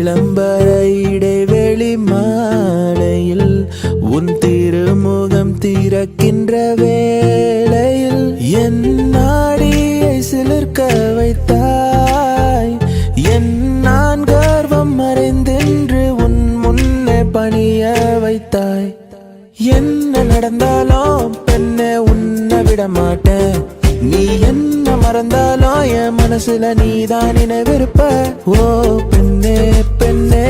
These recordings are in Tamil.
விளம்பர இடைவெளி மாலையில் உன் திருமுகம் திறக்கின்ற வேளையில் என் நாடியை சிலிர்க்க வைத்தாய். என் நான் கர்வம் மறைந்தென்று உன் முன்னே பணிய வைத்தாய். என்ன நடந்தாலும் பெண்ணே உன்னை விட மாட்டேன். நீ என்ன மறந்தாலும் என் மனசுல நீதான் நினைவிருப்ப. ஓ பெண்ணே பெண்ணே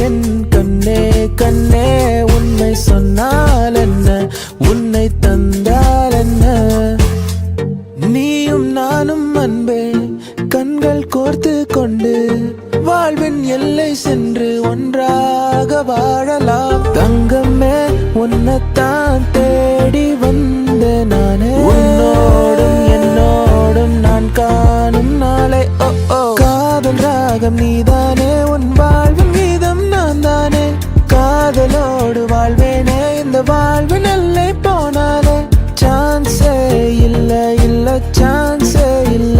என் கண்ணே கண்ணே உண்மை சொன்னால் என்ன உன்னை தந்தால் என்ன. நீயும் நானும் அன்பே கண்கள் கோர்த்து கொண்டு வாழ்வின் எல்லை சென்று ஒன்றாக வாழலாம். தங்கமே உன்னைத்தான் தேடி வந்த நானே. உன்னோடும் என்னோடும் நான் காணும் நாளை ஓ ஓ. காதல் ராகம் நீதானே உன் வாழ்வின் கீதம் நான் தானே. காதலோடு வாழ்வேனே இந்த வாழ்வின் எல்லை போனாலே. சான்ஸே இல்ல இல்ல சான்ஸே இல்ல.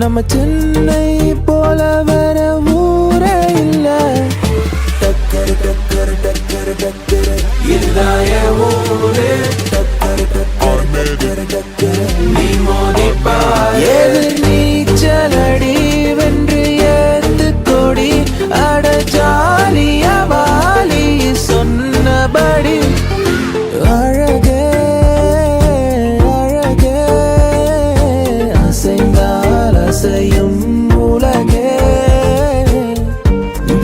நம்ம சென்னை போல வர ஊரே இல்ல. டக்கரு டக்கரு டக்கரு டக்கரு இதுதான் என் ஊரு. டக்கரு டக்கரு டக்கரு டக்கரு நீ மோதிப்பார். எதிர் நீச்சலடி வென்று ஏத்து கொடி அட ஜாலியா வாலி சொன்னபடி. அழகே அழகே அசைந்தால் அசையும் உலகே.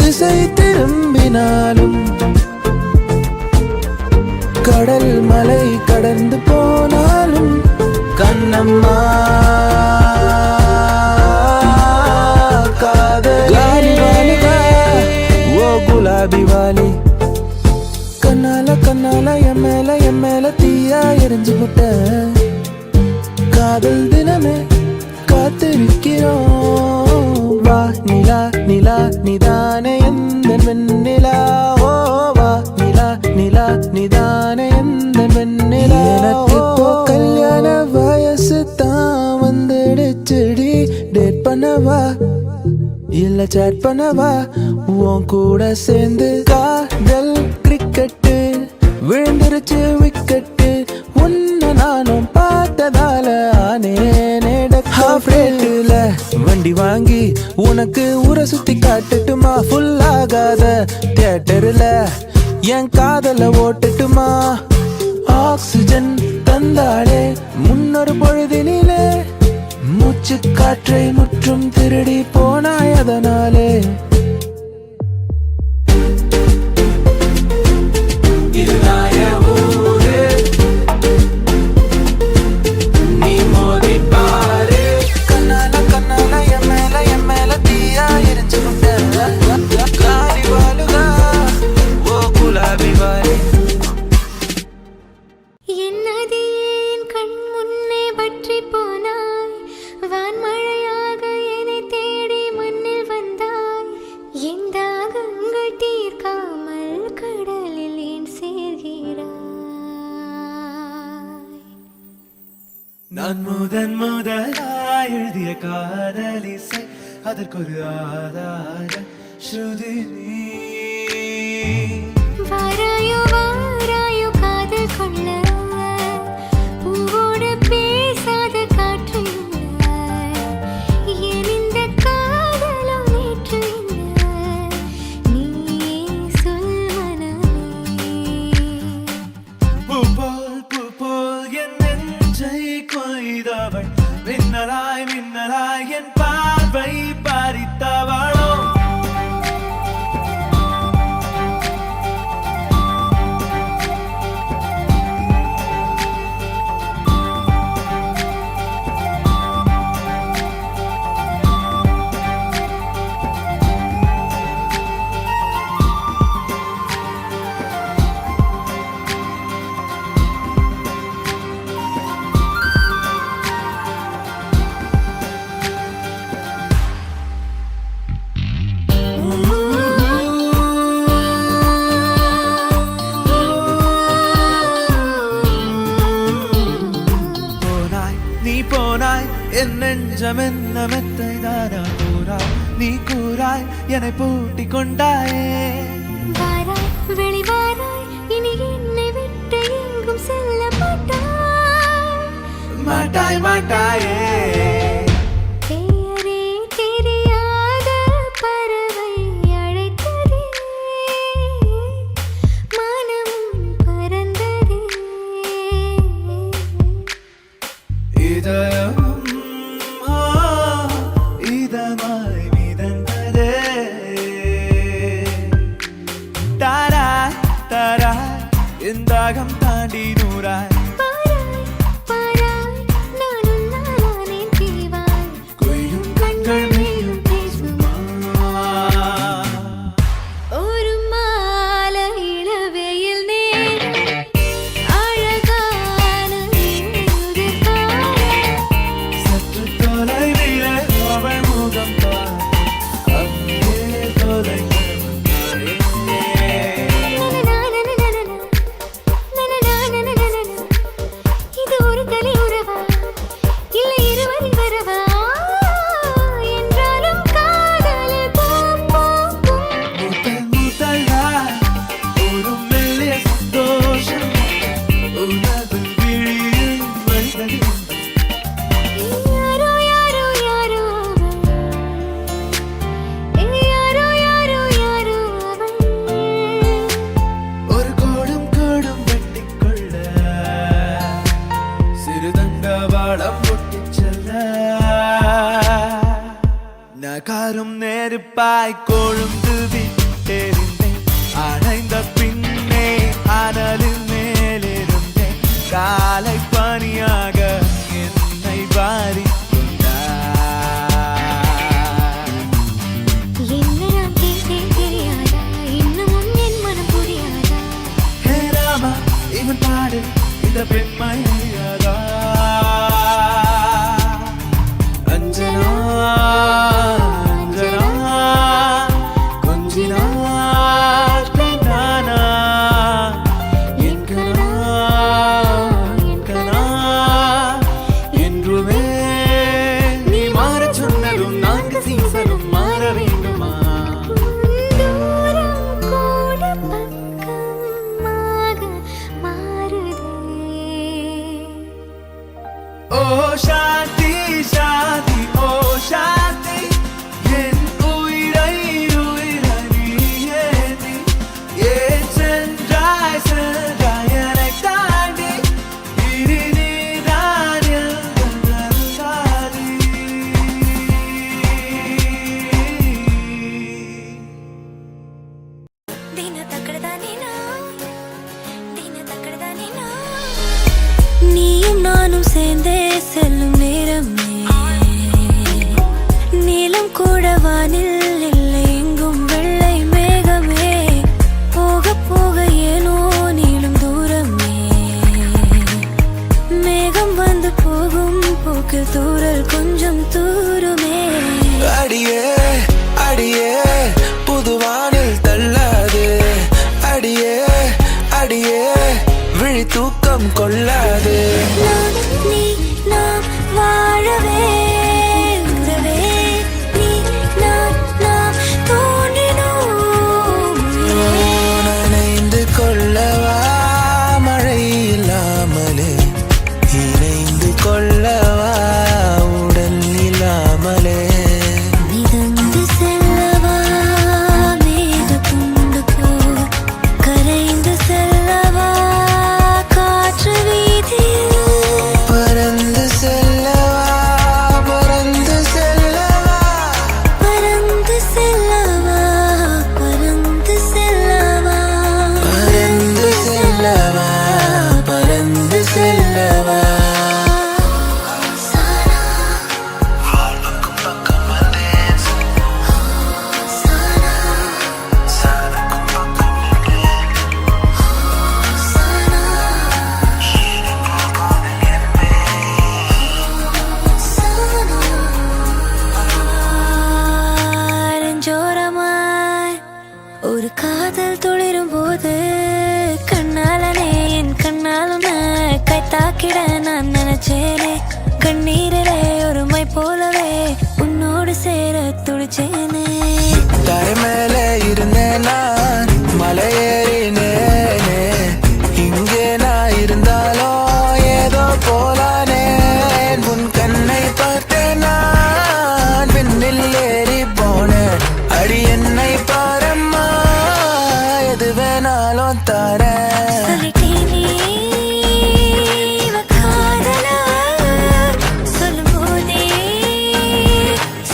திசை திரும்பினாலும் கடல் மலை கடந்து போனாலும் கண்ணம்மா காதலி ஓ குலாபி வாலி. கண்ணால கண்ணால என் மேல தீயா எரிஞ்சு விட்ட. காதல் தினமே காத்திருக்கிறோம். வா நிலா நிலா நிதானே எந்த வெண்ணிலா. ஓ வா நிலா நிலா நிதானே எந்த வெண்ணிலா. எனக்கு இப்போ கல்யாண வயசு தான் வந்துடுச்சுடி. டேட் பண்ணவா இல்ல சாட் பண்ணவா உன் கூட சேர்ந்து. காதல் கிரிக்கெட்டு விழுந்துருச்சு விக்கெட்டு. உன்னை நானும் பார்த்ததால ஆனேனே ஹாஃப் ரேட்டுல வண்டி வாங்கி உனக்கு ஊரை சுத்தி காட்டட்டுமா. ஃபுல் ஆகாத தியேட்டர்ல என் காதல ஓட்டட்டுமா. ஆக்சிஜன் தந்தாளே முன்னொரு பொழுதினிலே. மூச்சு காற்றை முற்றும் திருடி போனாய் அதனாலே. நான் முதலாய் எழுதிய காதலிசை அதற்கொரு ஆதார ஸ்ருதி நீ. வாராயோ வாராயோ காதல் கொள்ள பூவோடு பேசாத காற்று என் இந்த காதலோ நேற்று நீயே சொல் மனமே. பூ போல் என் நெஞ்சை கொய்தவள் மின்னலாய் மின்னலாய் என் பார்வை பறித்தவளோ. என் நெஞ்சம் என்ன மெத்தை தானா கூறாய் நீ கூறாய் என்னை பூட்டி கொண்டாயே வாராய் வெளிவாராய் இனி என்னை விட்டு எங்கும் செல்ல மாட்டாய் மாட்டாய் மாட்டாயே பெயரே தெரியாத பறவை அழைத்ததே மனமும் பறந்ததே இதயமும் இதமாய் மிதந்ததே தாராய் தாராய் என் தாகம் தாண்டி நூறாய் பாராய் பாராய் நான் உன்னாலானேன் தீவாய் கொய்யும் கண்கள் நீயும் பேசுமா ஒரு மாலை இளவெயில் நேரம் அழகான உதிர்காலம் சற்று தொலைவிலே அவள் முகம் பார் அங்கே தொலைந்து இது ஒரு தனி உறவா இல்லை இருவரின் வரவா என்றாலும் காதலில் முதல் முதலாய் ஒரு மெல்லிய சந்தோஷம் உனது விழியில் வழிந்தது யாரோ யாரோ யாரோ அவள் யாரோ யாரோ யாரோ அவள் ஒரு கோடும் கோடும் வெட்டிக்கொள்ள சிறுதண்டவாளம் ஒட்டிச் செல்ல நகாரும் நெருப்பாய் கொழுந்து விட்டெறிந்தேன் அணைந்த பின்னே அனலின் மேலிருந்தேன் காலை பனியாக என்னை வாரி என்ன நான் கேட்டேன் தெரியாதா இன்னமும் என் மனம் புரியாதா ஹே ராமா இவன் பாடு இந்த பெண்மை அறியாதா அஞ்சனா அஞ்சனா கொஞ்சினாள் கண்ணானா என் கனா என் கனா என்றுமே நீ மாறச் சொன்னதும் நான்கு சீசனும் மாற வேண்டுமா தூரம் கூட பக்கமாக மாறுதே ஓ சாந்தி சாந்தி ஓ சாந்தி என் உயிரை உயிரை நீ ஏந்தி ஏன் சென்றாய் சென்றாய் என்னை தாண்டி இனி நீதான் எந்தன் தாதி நீயும் நானும் சேர்ந்தே செல்லும் நேரமே நீலம் கூட வானில் இல்லை எங்கும் வெள்ளை மேகமே போக போக ஏனோ நீளும் தூரமே மேகம் வந்து போகும் போக்கில் தூறல் கொஞ்சம் தூருமே அடியே அடியே புதுவானில் தள்ளாது அடியே அடியே விழி தூக்கம் கொள்ளாது நான் நீ நாம் வாழவே உறவே நீ நான் நாம் தோன்றினோம் நனைந்து கொள்ளவா மழை இல்லாமலே இணைந்து கொள்ளவா உடல் இல்லாமலே மிதந்து செல்லவா மேகத்துண்டு போல் கரைந்து செல்லவா காற்று வீதியில் பறந்து செல்லவா பறந்து செல்லவா பறந்து செல்லவா பறந்து செல்லவா பறந்து செல்லவா பறந்து செல்லவா சானா நெஞ்சோரமாய் ஒரு காதல் துளிரும் போது கண்ணாலனே என் கண்ணாலும் கை தாக்கிட நான் நினைச்சேனே கண்ணீரிலே ஒரு மை போலவே உன்னோடு சேர துடிச்சேனே. தரை மேலே இருந்தேன் நான் மலையேறினேனே. இங்கே நான் இருந்தாலும் ஏதோ போலானேன். உன் கண்ணை பார்த்தேன் நான் விண்ணில் ஏறி போனேன். அடி என்னை பாரம்மா எது வேணாலும் தரேன். சொல்லிட்டேனே இவ காதலா, சொல்லும்போதே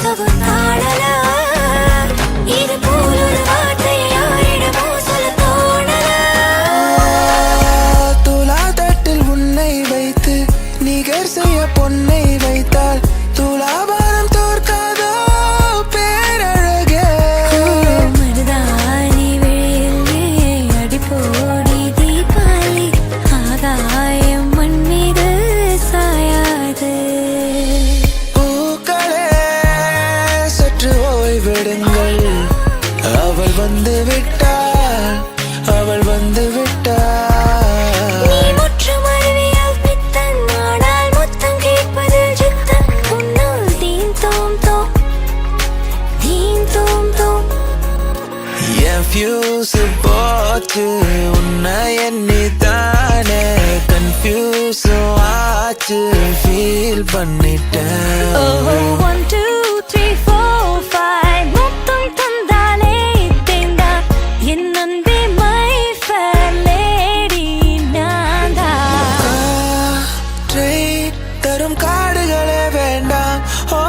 சொகுத்தாடலா. இது போல் ஒரு வார்த்தையை யாரிடமோ சொல்ல தோணலா. துலா தட்டில் உன்னை வைத்து நிகர் செய்ய பொன்னை வைத்தால் துலாபாரம் தோற்காதோ பேரழகே. மருதாணி விழியில் அடிப்போடி தீபாவளி, ஆகாயம் மண் மீது சாயாது. பூக்களே சற்று ஓய்வெடுங்கள். அவள் வந்து விட்டாள், அவள் வந்து விட்டாள். நீ முற்றும் அறிவியல் பித்தன், ஆனால் முத்தம் கேட்பதில் சித்தன். உன்னால் தீன் தோம் தோம், தீன் தோம் தோம். என் ஃபியூஸ் போச்சு உன்னை எண்ணித்தானே. கன்ஃபியூஸ் ஆச்சு ஃபீல் பண்ணிட்டேன். 1 2 3 4 5 முத்தம் தந்தாலே தேந்தா என் அன்பே மை ஃபேர் லேடி நான்தா. காற்றை தரும் காடுகளே வேண்டாம். ஓ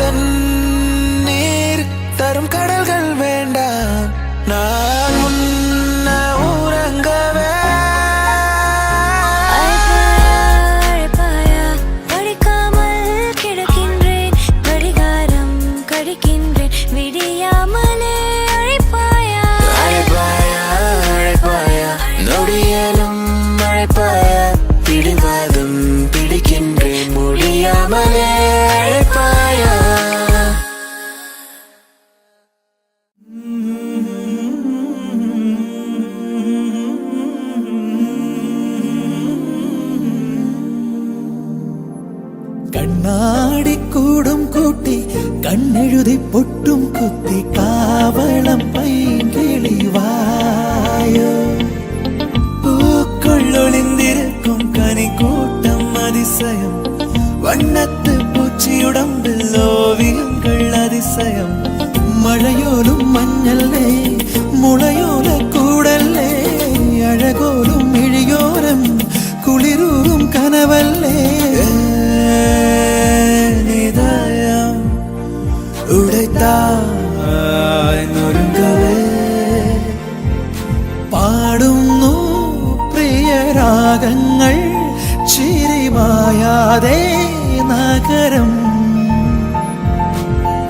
தண்ணீர் தரும் கடல்கள் வேண்டாம். நான் உன்னை உறங்கவே. அழைப்பாயா படிக்காமல் கிடக்கின்றேன், கடிகாரம் கடிக்கின்றேன் விடியாமலே. அழைப்பாயா அழைப்பாயா அழைப்பாயா நொடியலும் அழைப்பாயா. பிடிவாதம் பிடிக்கின்றேன் முடியாமலே. அழைப்பாயா. കണ്ണാടി കൂടും കൂട്ടി കണ്ണെഴുതി പൊട്ടും കുത്തി കാവളം പൈങ്കിളിവായോ. പൂക്കൊള്ളൊളിന്തിരിക്കും കനിക്കൂട്ടം അതിശയം. വണ്ണത്ത് പൂച്ചിയുടമ്പിൽ ഓവിയങ്ങൾ അതിശയം. മഴയോലും മഞ്ഞല്ലേ മുളയോല കൂടല്ലേ. അഴകോലും മിഴിയോരം കുളിരൂറും കനവല്ലേ. നിദയം ഉടൈത്തായ് നൊരുങ്ങവേ. പാടുന്നു പ്രിയരാഗങ്ങൾ ചിരിമായാതെ നഗരം.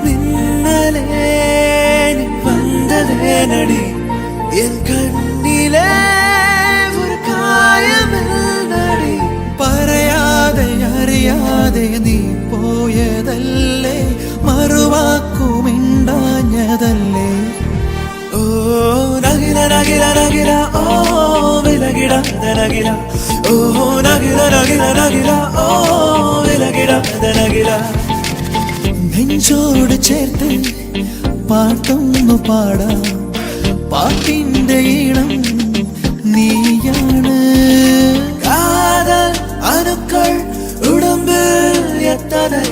നിന്നലേ നീ വന്നതേ നടി എൻ കണ്ണിലെ ഒരു കായമെന്നടി. പറയാതെ അറിയാതെ നീ പോയതല്ലേ, മറുവാക്കുമിണ്ടാഞ്ഞതല്ലേ. ഓ നഗില നഗില നഗില ഓ വിലകിടാത നഗില. ഓ നഗില നഗില നഗില ഓ വിലകിടാത നഗില. നെഞ്ചോട് ചേർത്ത് പാട്ടൊന്നു പാടാം, പാട്ടിന്റെ ഈണം നീയാണ്. കാതൽ അണുക്കൾ ഉടമ്പിൽ എത്തனை.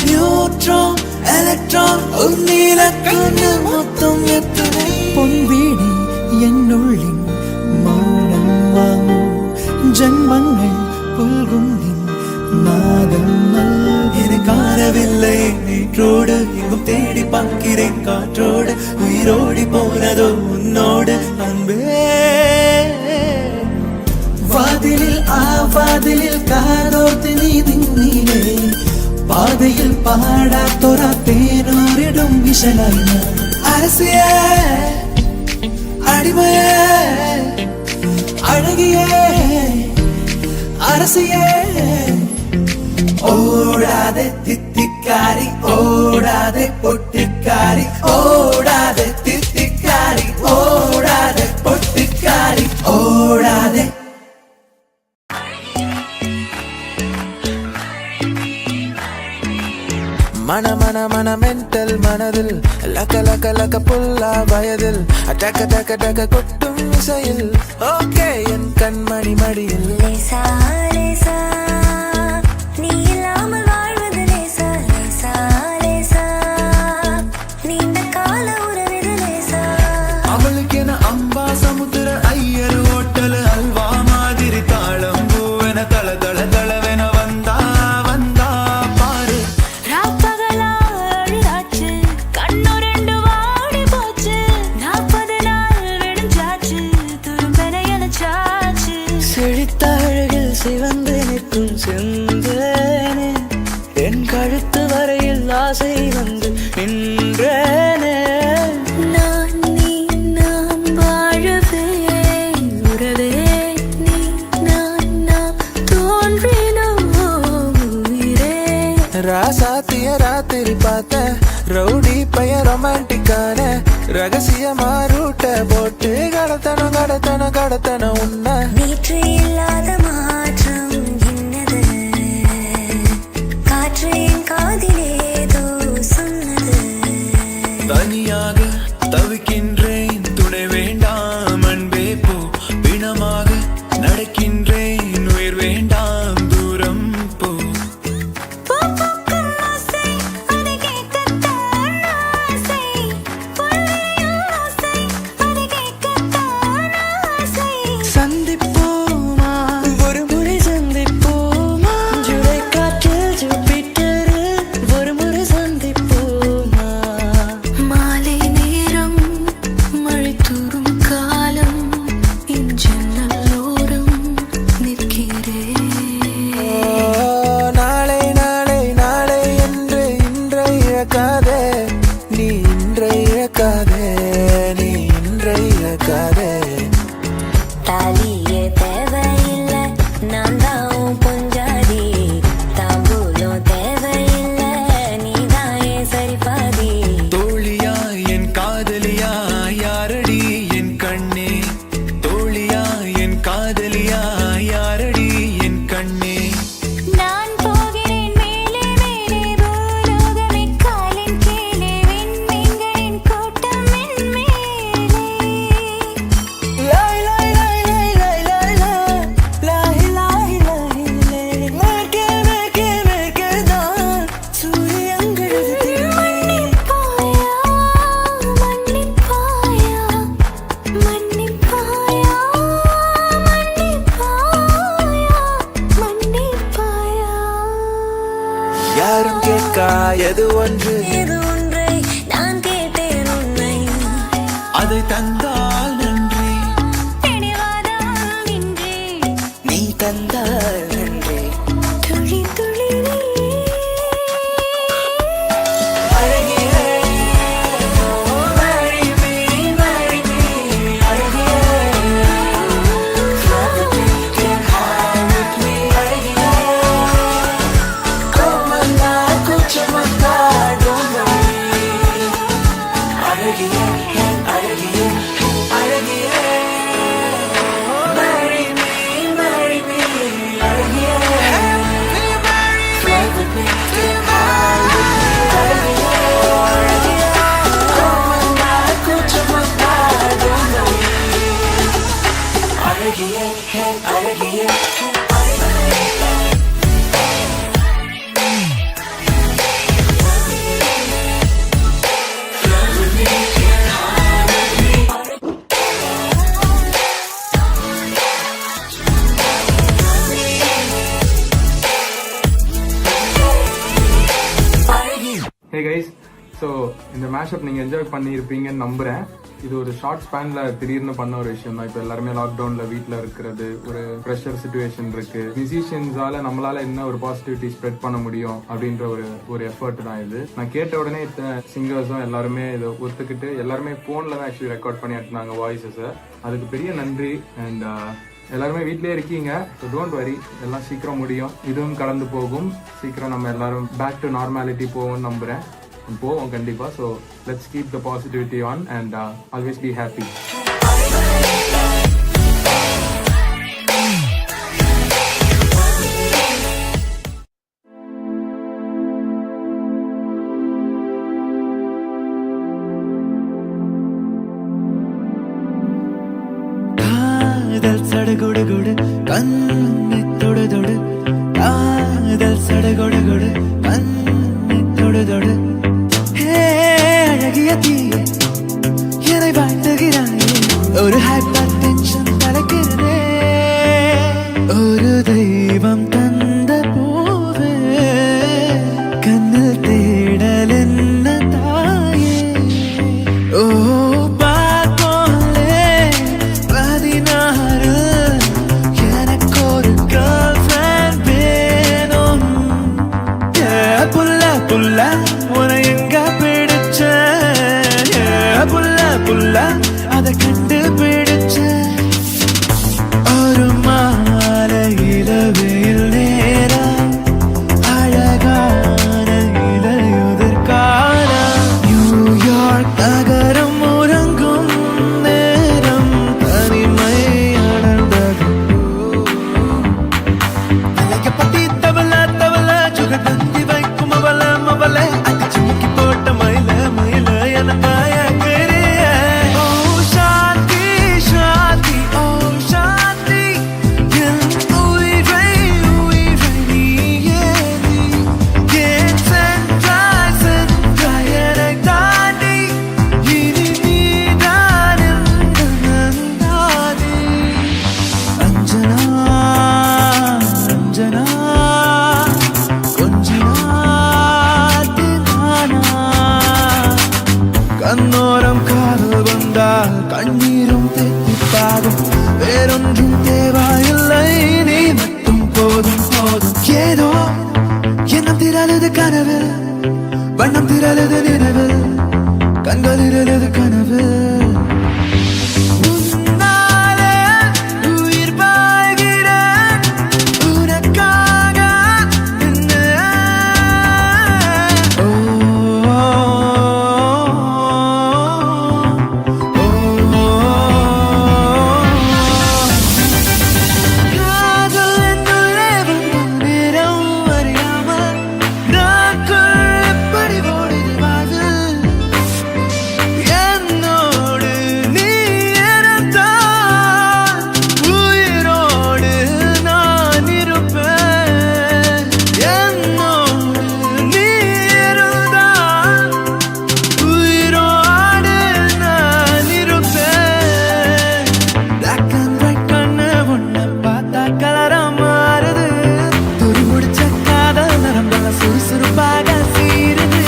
ന്യൂട്രോൺ ഇലക്ട്രോൺ ഒന്നില കണ്ണ് മൊത്തം എത്തனை. പൊൻവീണി എന്നുള്ളിൽ മൗനം വാങ്ങൂ. ജന്മങ്ങൾ പുൽകും നിൻ നാദം எனக்காரவில்லை நீற்றோடு எங்கும் தேடி பார்க்கிறேன் காற்றோடு. உயிரோடி போனதோ உன்னோடு அன்பே. വാതിലിൽ ആ വാതിലിൽ കാതോർത്ത് നീ നിന്നിലേ. പാതയിൽ പാടാത്തൊര തേനൂരിടും വിശലായി ഞാൻ. അരസിയേ അടിമയേ അഴകിയേ അരസിയേ. ഓടാതെ തിത്തിക്കാരി ഓടാതെ പൊട്ടിക്കാരി ഓടാതെ തിത്തിക്കാരി ഓടാതെ പൊട്ടിക്കാരി ഓടാതെ. மன மன மன மென்டல் மனதில் லக்க லக்க லக்க புல்லா வயதில் டக்க டக்க டக்க கொட்டும் இசையில் ஓகே என் கண்மணி மடியில் லேசா லேசா நீ இல்லாமல் வாழ்வது லேசா லேசா லேசா நீண்ட கால உறவிது லேசா அவளுக்கென அம்பா சமுத்திர ஐயர் ஓட்டல் அல்வா மாதிரி தாளம் பூவென தள தள தளவென வந்தா வந்தா பாரு ராப்பகலா அழுதாச்சு கண்ணு ரெண்டு வாடி போச்சு 40 நாள் விடிஞ்சாச்சு துரும்பென எனச்சாச்சு செழித்த அழகில் சிவந்து நிற்கும் செந்தேனே என் கழுத்து வரையில் ஆசை வந்து நின்றேனே நான் நீ நாம் வாழவே உறவே நீ நான் தோன்றினோம் உயிரே ராசாத்திய ராத்திரி பார்த்த ரவுடி பையன் ரொமான்டிக்கான ரகசியமா ரூட்ட போட்டு கடத்தணும் கடத்தணும் கடத்தணும் உன்ன நேற்று இல்லாத மாற்றம் என்னது காற்று என் காதிலேதோ சொன்னது தனியாக தவிக்கின்றேன் துணை வேண்டாம் அன்பே போ பிணமாக நடக்கின்றேன் உயிர் வேண்டாம் தூரம் போ பூக்கும் ஆசை அதை கேட்கத்தான் ஆசை பொல்லையும் ஆசை அதை கேட்கத்தான் ஆசை சந்திப்போமா ஒரு முறை சந்திப்போமா ஜூலை காற்றில் ஜூபிட்டர் ஒரு முறை சந்திப்போமா மாலை நேரம் மழை தூறும் காலம் என் ஜன்னலோரம் நிற்கிறேன் நாளை நாளை நாளை என்று இன்றை இழக்காதே நீ இன்றை இழக்காதே நீ இன்றை இழக்காதே தாலியே தேவையில்லை நான் தான் உன் பொஞ்சாதி தாம்பூலம் தேவையில்லை நீ தான் என் சரிபாதி தோழியா என் காதலியா யாரடி என் கண்ணே தோழியா என் காதலியா யாரடி என் கண்ணே நான் போகிறேன் மேலே மேலே பூலோகமே காலின் கீழே விண்மீன்களின் கூட்டம் என் மேலே லாய் லாய் லாய் லாய் லாய் லாய் லாய் லாய் லாய் லாய் மேற்கே மேற்கே மேற்கே தான் சூரியங்கள் மன்னிப்பாயா மன்னிப்பாயா மன்னிப்பாயா மன்னிப்பாயா மன்னிப்பாயா யாரும் கேட்கா எது ஒன்று இது ஒன்றை நான் கேட்டேன் உன்னை அதை தந்தால் நன்றி பிடிவாதம் இன்றி நீ தந்தால் நன்றி துளி துளி நீ ஹே கைஸ், ஸோ இந்த மேஷப் நீங்கள் என்ஜாய் பண்ணியிருப்பீங்கன்னு நம்புகிறேன். இது ஒரு ஷார்ட் ஸ்பேனில் திடீர்னு பண்ண ஒரு விஷயம் தான். இப்போ எல்லாருமே லாக்டவுனில் வீட்டில் இருக்கிறது, ஒரு ப்ரெஷர் சுச்சுவேஷன் இருக்கு. மியூசிஷியன்ஸால நம்மளால என்ன ஒரு பாசிட்டிவிட்டி ஸ்ப்ரெட் பண்ண முடியும் அப்படின்ற ஒரு எஃபர்ட் தான் இது. நான் கேட்ட உடனே சிங்கர்ஸும் எல்லாருமே இதை ஒத்துக்கிட்டு எல்லாருமே ஃபோனில் தான் ஆக்சுவலி ரெக்கார்ட் பண்ணி எடுத்தாங்க வாய்ஸஸை. அதுக்கு பெரிய நன்றி. அண்ட் எல்லாருமே வீட்லயே இருக்கீங்க, ஸோ டோன்ட் வரி, எல்லாம் சீக்கிரம் முடியும். இதுவும் கடந்து போகும். சீக்கிரம் நம்ம எல்லாரும் பேக் டு நார்மாலிட்டி போவோம்னு நம்புறேன். போவோம் கண்டிப்பா. So let's keep the positivity on and always be happy. சடகுடு குடு கண்ணை தொடு தொடு காதல் சடகுடு குடு கண்ணை தொடு தொடு ஹே அழகிய தீயே என்னை வாழ்த்துகிறாயே ஒரு ஹைப்பர் டென்ஷன் தலைக்கிறதே ஒரு தெய்வம் தந்த பூவே கண்ணில் தேடல் என்ன தாயே ஓ பார்ப்போலே 16 எனக்கு ஒரு girlfriend வேணும் புல்ல புல்ல உன்னை எங்க பிடிச்ச புல்ல புல்ல அதை கண்டு பிடிச்ச ஒரு மாலை இளவெயில் நேரம் அழகான இலையுதிர் காலம் நியூயார்க் நகரம் உறங்கும் நேரம் தனிமை அடர்ந்தது அலைக்கப்பட்டி தவள தவள சுகதந்தி வைக்கும் அவள மவள அடிச்சு முக்கி போட்ட மயில மயில என மயக்கிறிய ஓ சாந்தி சாந்தி ஓ சாந்தி என் உயிரை உயிரை நீயே நீ ஏன் சென்றாய் சென்றாய் என்னை தாண்டி இனி நீதான் எந்த நந்தாதி அஞ்சனா அஞ்சனா கொஞ்ச நானா கண்ணோரம் காதல் வந்தால் கண்ணீரும் தெத்திப்பாகும் வேறொன்றும் தேவையில்லை நீ மட்டும் போதும் போதும் ஏதோ எண்ணம் திரளது கனவு வண்ணம் திரளது நினைவு கண்கள் இரளது கனவு உன்னாலே உயிர் பாய்கிறேன் உனக்காக என்ன காதல் என்னுள்ளே வந்த நேரம் அறியாமல் நாட்கள் எப்படி ஓடுது வாழ்வு என்னோடு நீ இருந்தால் உயிரோடு நான் இருப்பேன் என்னோடு நீ இருந்தால் உயிரோடு நான் இருப்பேன் black and white கண்ணு உன்னை பார்த்தா கலரா மாறுது துரு முடிச்ச காதல் நரம்பெல்லாம் சுறுசுறுப்பாக சீருது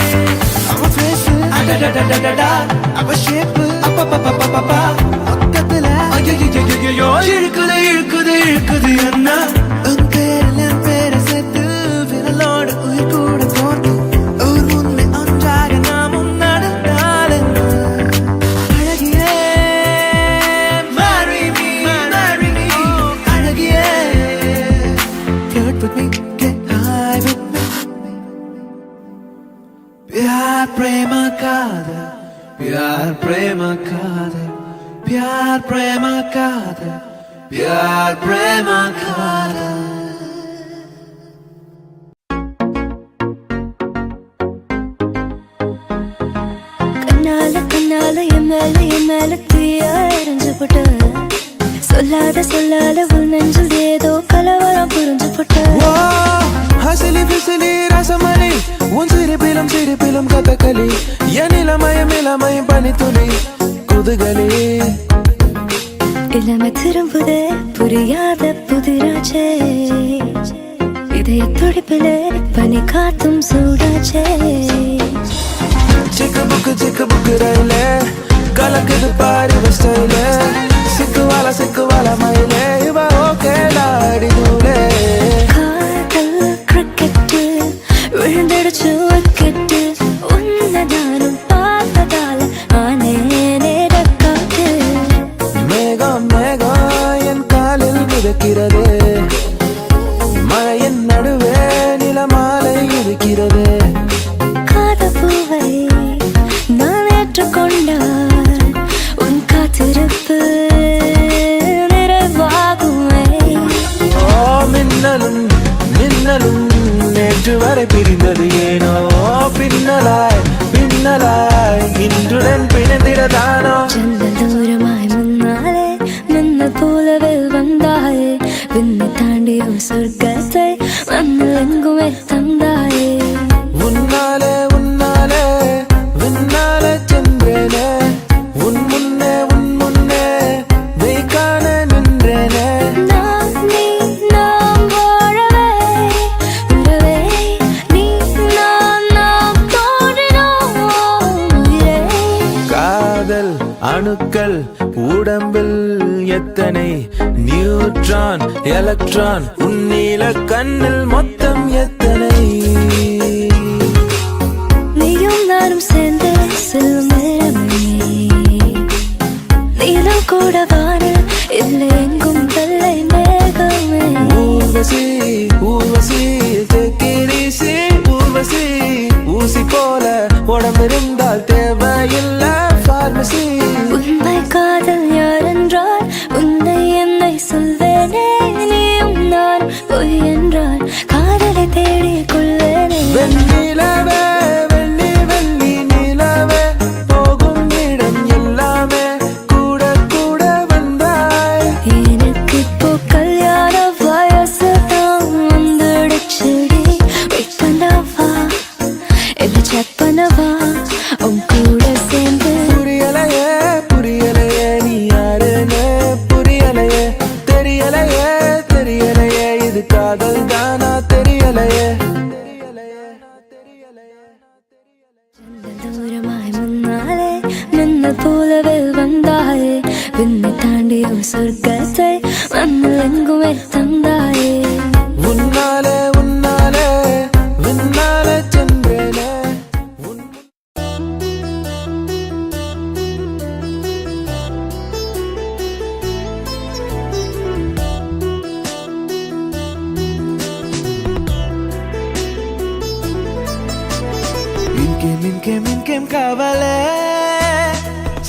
அவ face அடடடடடடா அவ shape அப்பப்பப்பப்பப்பா பக்கத்துல ஐயோ இழுக்குது இழுக்குது இழுக்குது என்ன உன் பேரில் என் பேரை சேர்த்து விரலோடு உயிர் கூட கோர்த்து ஒரு முன்னே ஒன்றாக நாமும் நடந்தால் என்ன அழகியே marry me அழகியே flirt with me get high with me प्यार प्रेम कादर प्यार प्रेम कादर प्यार प्रेम कादर प्यार प्रेम कादर கண்ணால கண்ணால என் மேல தீயா எரிஞ்சு போட்ட சொல்லாத சொல்லாத உன் நெஞ்சில் ஏதோ கலவரம் புரிஞ்சு போட்ட ஓ ஹசிலி பிசிலி ரசமணி உன் சிரிப்பிலும் சிரிப்பிலும் கதகளி என் இளமயம் இளமயம் பனித்துளி குதுகலி இளமை திரும்புதே புரியாத புதிராச்சே இதய துடிப்பிலே பனி காத்தும் சூடாச்சே சிக்கு புக்கு ரயிலே கலக்குது பாரு ஸ்டைலே சிக்குவால மயிலே இவ ஓகே லாடி தூளே காதல் கிரிக்கெட்டு விழுந்தடிச்சு விக்கெட்டு உன்னை நானும் பார்த்ததால ஆனேனே டக்காட்டு மேகம் என் காலில் மிதக்கிறது மழையின் நடுவே நிலமாலை இருக்கிறது காதப்பூவை நான் ஏற்றுக்கொண்டால் உன் காத்திருப்பு அணுக்கள் உடம்பில் எத்தனை நியூட்ரான் எலக்ட்ரான் உன்னில கண்ணில் மொத்தம் எத்தனை நீயும் நானும் சேர்ந்து செல்லும் நேரமே நீலம் கூட வானில் இல்லை எங்கும் வெள்ளை மேகமே Urvashi Urvashi take it easy Urvashi ஊசி போல உடம்பிருந்தால் தேவையில்லை பார்மசி உண்மை காதல் யாரென்றால் உன்னை என்னை சொல்வேனே நீயும் நான் பொய் என்றால் காதலை தேடிக் கொள்வேனே வெண்ணிலவே வெள்ளி வெள்ளி நிலவே போகும் இடம் எல்லாமே கூட கூட வந்தாய் எனக்கு இப்போ கல்யாண வயசு தான் வந்துடுச்சுடி வெயிட் பண்ணவா என்ன செக் பண்ணவா உன் கூட சேர்ந்து புரியலையே புரியலையே நீ யாருன்னு புரியலையே தெரியலையே தெரியலையே இது காதல் தானா தெரியலையே தூரமாய் முன்னாலே நின்ன போலவே வந்தாயே விண்ணை தாண்டியும் சொர்க்கத்தை மண்ணில் எங்குமே தந்தாயே உன்னாலே உன்னாலே விண்ணாலே சென்றேனே ఇంకేం కావాలే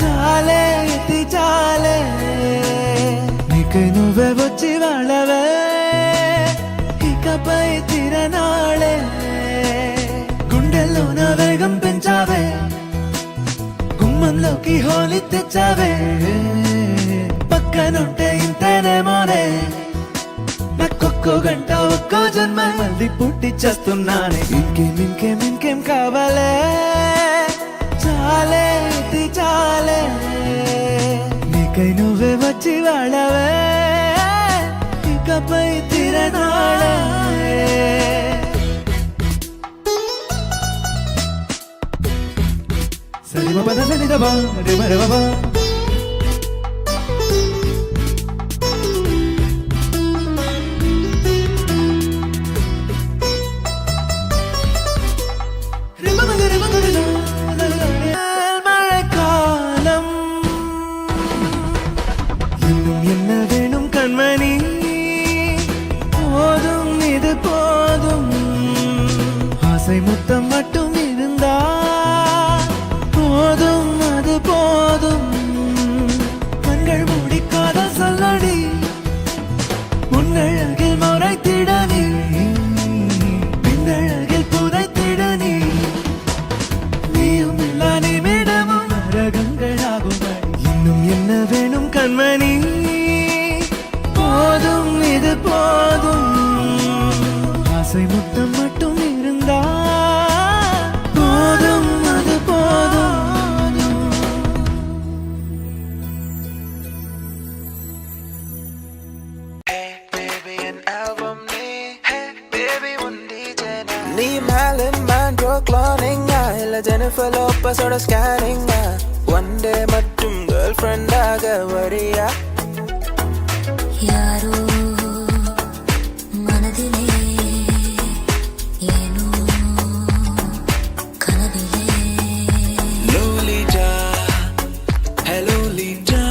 చాలే ఇది చాలే నీకై నువ్వే వచ్చి వాళ్ళవే ఇకపై తిరనాళే గుండెల్లో నా వేగం పెంచావే గుమ్మంలోకి హోలీ తెచ్చావే పక్కనుంటే ఇంతేనేమోనే నాకొక్కో గంట ఒక్కో జన్మ మళ్ళీ పుట్టిచ్చేస్తున్నానే ఇంకేం కావాలే చాలే ఇది చాలే నీకై నువ్వే వచ్చి వాళ్ళవే ఇకపై తిరనాళే సరి బాబా సరి దబా రే మరే బాబా மழைக்காலம் இன்னும் என்ன வேணும் கண்மணி போதும் இது போதும் ஆசை முத்தம் மட்டும் இருந்தா போதும் அது போதும் கண்கள் மூடிக்காத சொல்லடி முன்னழகில் மறைத்திடனி பின்னழகில் புதைத்திடனி நீயும் இல்லா நிமிடமும் நரகங்களாகும் இன்னும் என்ன வேணும் கண்மணி போதும் இது போதும் ஆசை முத்தம் மட்டும் இருந்தா போதும் அது போதும் நீ மேலின் மேண்ட்ரோ கிளானிங்கா இல்ல ஜெனிஃபர் லோபஸோட ஸ்கேனிங்கா ஒன் டே மட்டும் கேர்ள் ஃப்ரெண்டாக வரியா யாரோ மனதிலே ஏனோ கனவிலே லோலிட்டா ஹலோ லீட்டா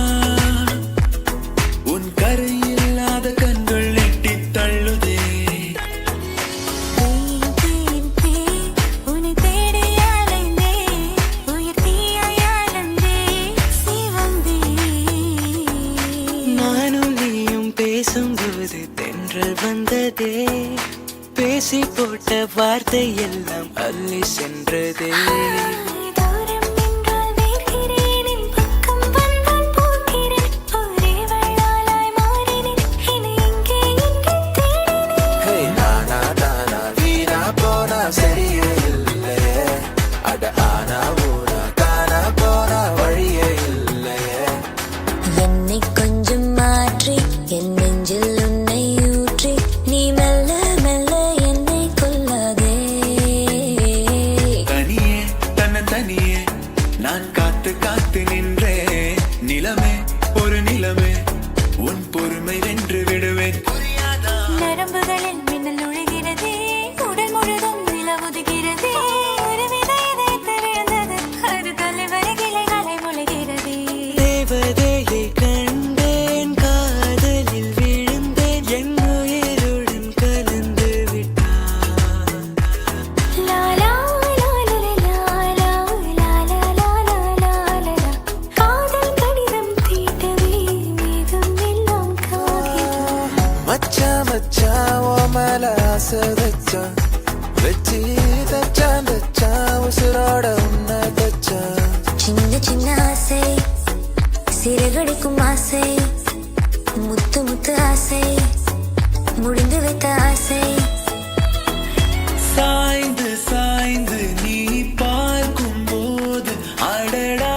உன் கரையில்லாத கண்கள் எட்டி தள்ளுதே உன்னை தேடி அலைந்தே உயிர் தீயாயானந்தே சிவந்தே நானும் நீயும் பேசும்போது தென்றல் வந்ததே பேசி போட்ட வார்த்தை எல்லாம் அள்ளி சென்றதே தூரம் நின்றால் வேர்க்கிறேன் என் பக்கம் வந்தால் போகிறேன் ஒரே வள்ளாலாய் மாறினேன் என்னை எங்கே தேடினேன் ஹே நானா தானா வீணா போனா சரியே இல்லையே அட ஆனா ஊனா காணா போனா வழியே இல்லையே என்னை கொஞ்சம் மாற்றி என் நெஞ்சில் உன்னை ஊற்றி நீ மெல்ல மெல்ல என்னை கொல்லாதே தனியே தன்னை கிடைக்கும் ஆசை முத்து முத்து ஆசை முடிந்து வைத்த ஆசை சாய்ந்து சாய்ந்து நீ பார்க்கும் போது அடடா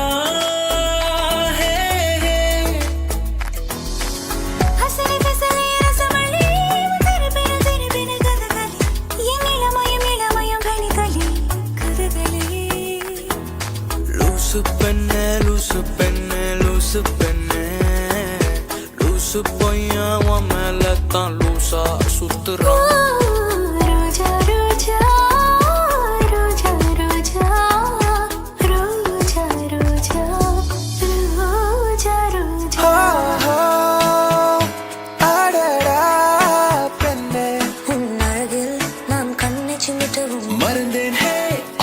ஹசரி ஹசரி ரசமல்லி திருப்பின திருப்பின கதகளி என் இளமயம் இளமயம் கனிகளி கதகளி லூசு பெண்ணே லூசு பெண்ணே லூசு பெண்ணே லூசு பொய்யா உன் மேலத்தான் லூசா சுத்துறான் ரோஜா ரோஜா ரோஜா ரோஜா ரோஜா ரோஜா ரோஜா ரோஜா அடடா பெண்ணே உன் அழகில் நான் கண்ணை சிமிட்டவும் மறந்தேன் ஹே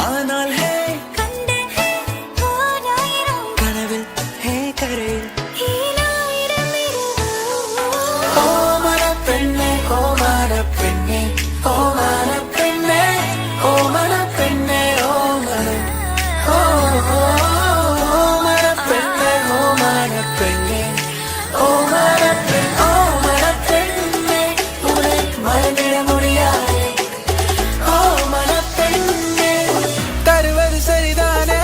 ஆனால் ஹே கண்டேன் ஓராயிரம் கனவில் ஹே கரையில் ஈராயிரம் இரவு ஓமன பெண்ணே ஓமன பெண்ணே ஓமன பெண்ணே ஓமன பெண்ணே ஓமன ஓமன பெண்ணே ஓமன பெண்ணே ஓமன பெண் ஓமன பெண்ணே உன்னை மறந்திட முடியாதே ஓமன பெண்ணே தருவது சரிதானே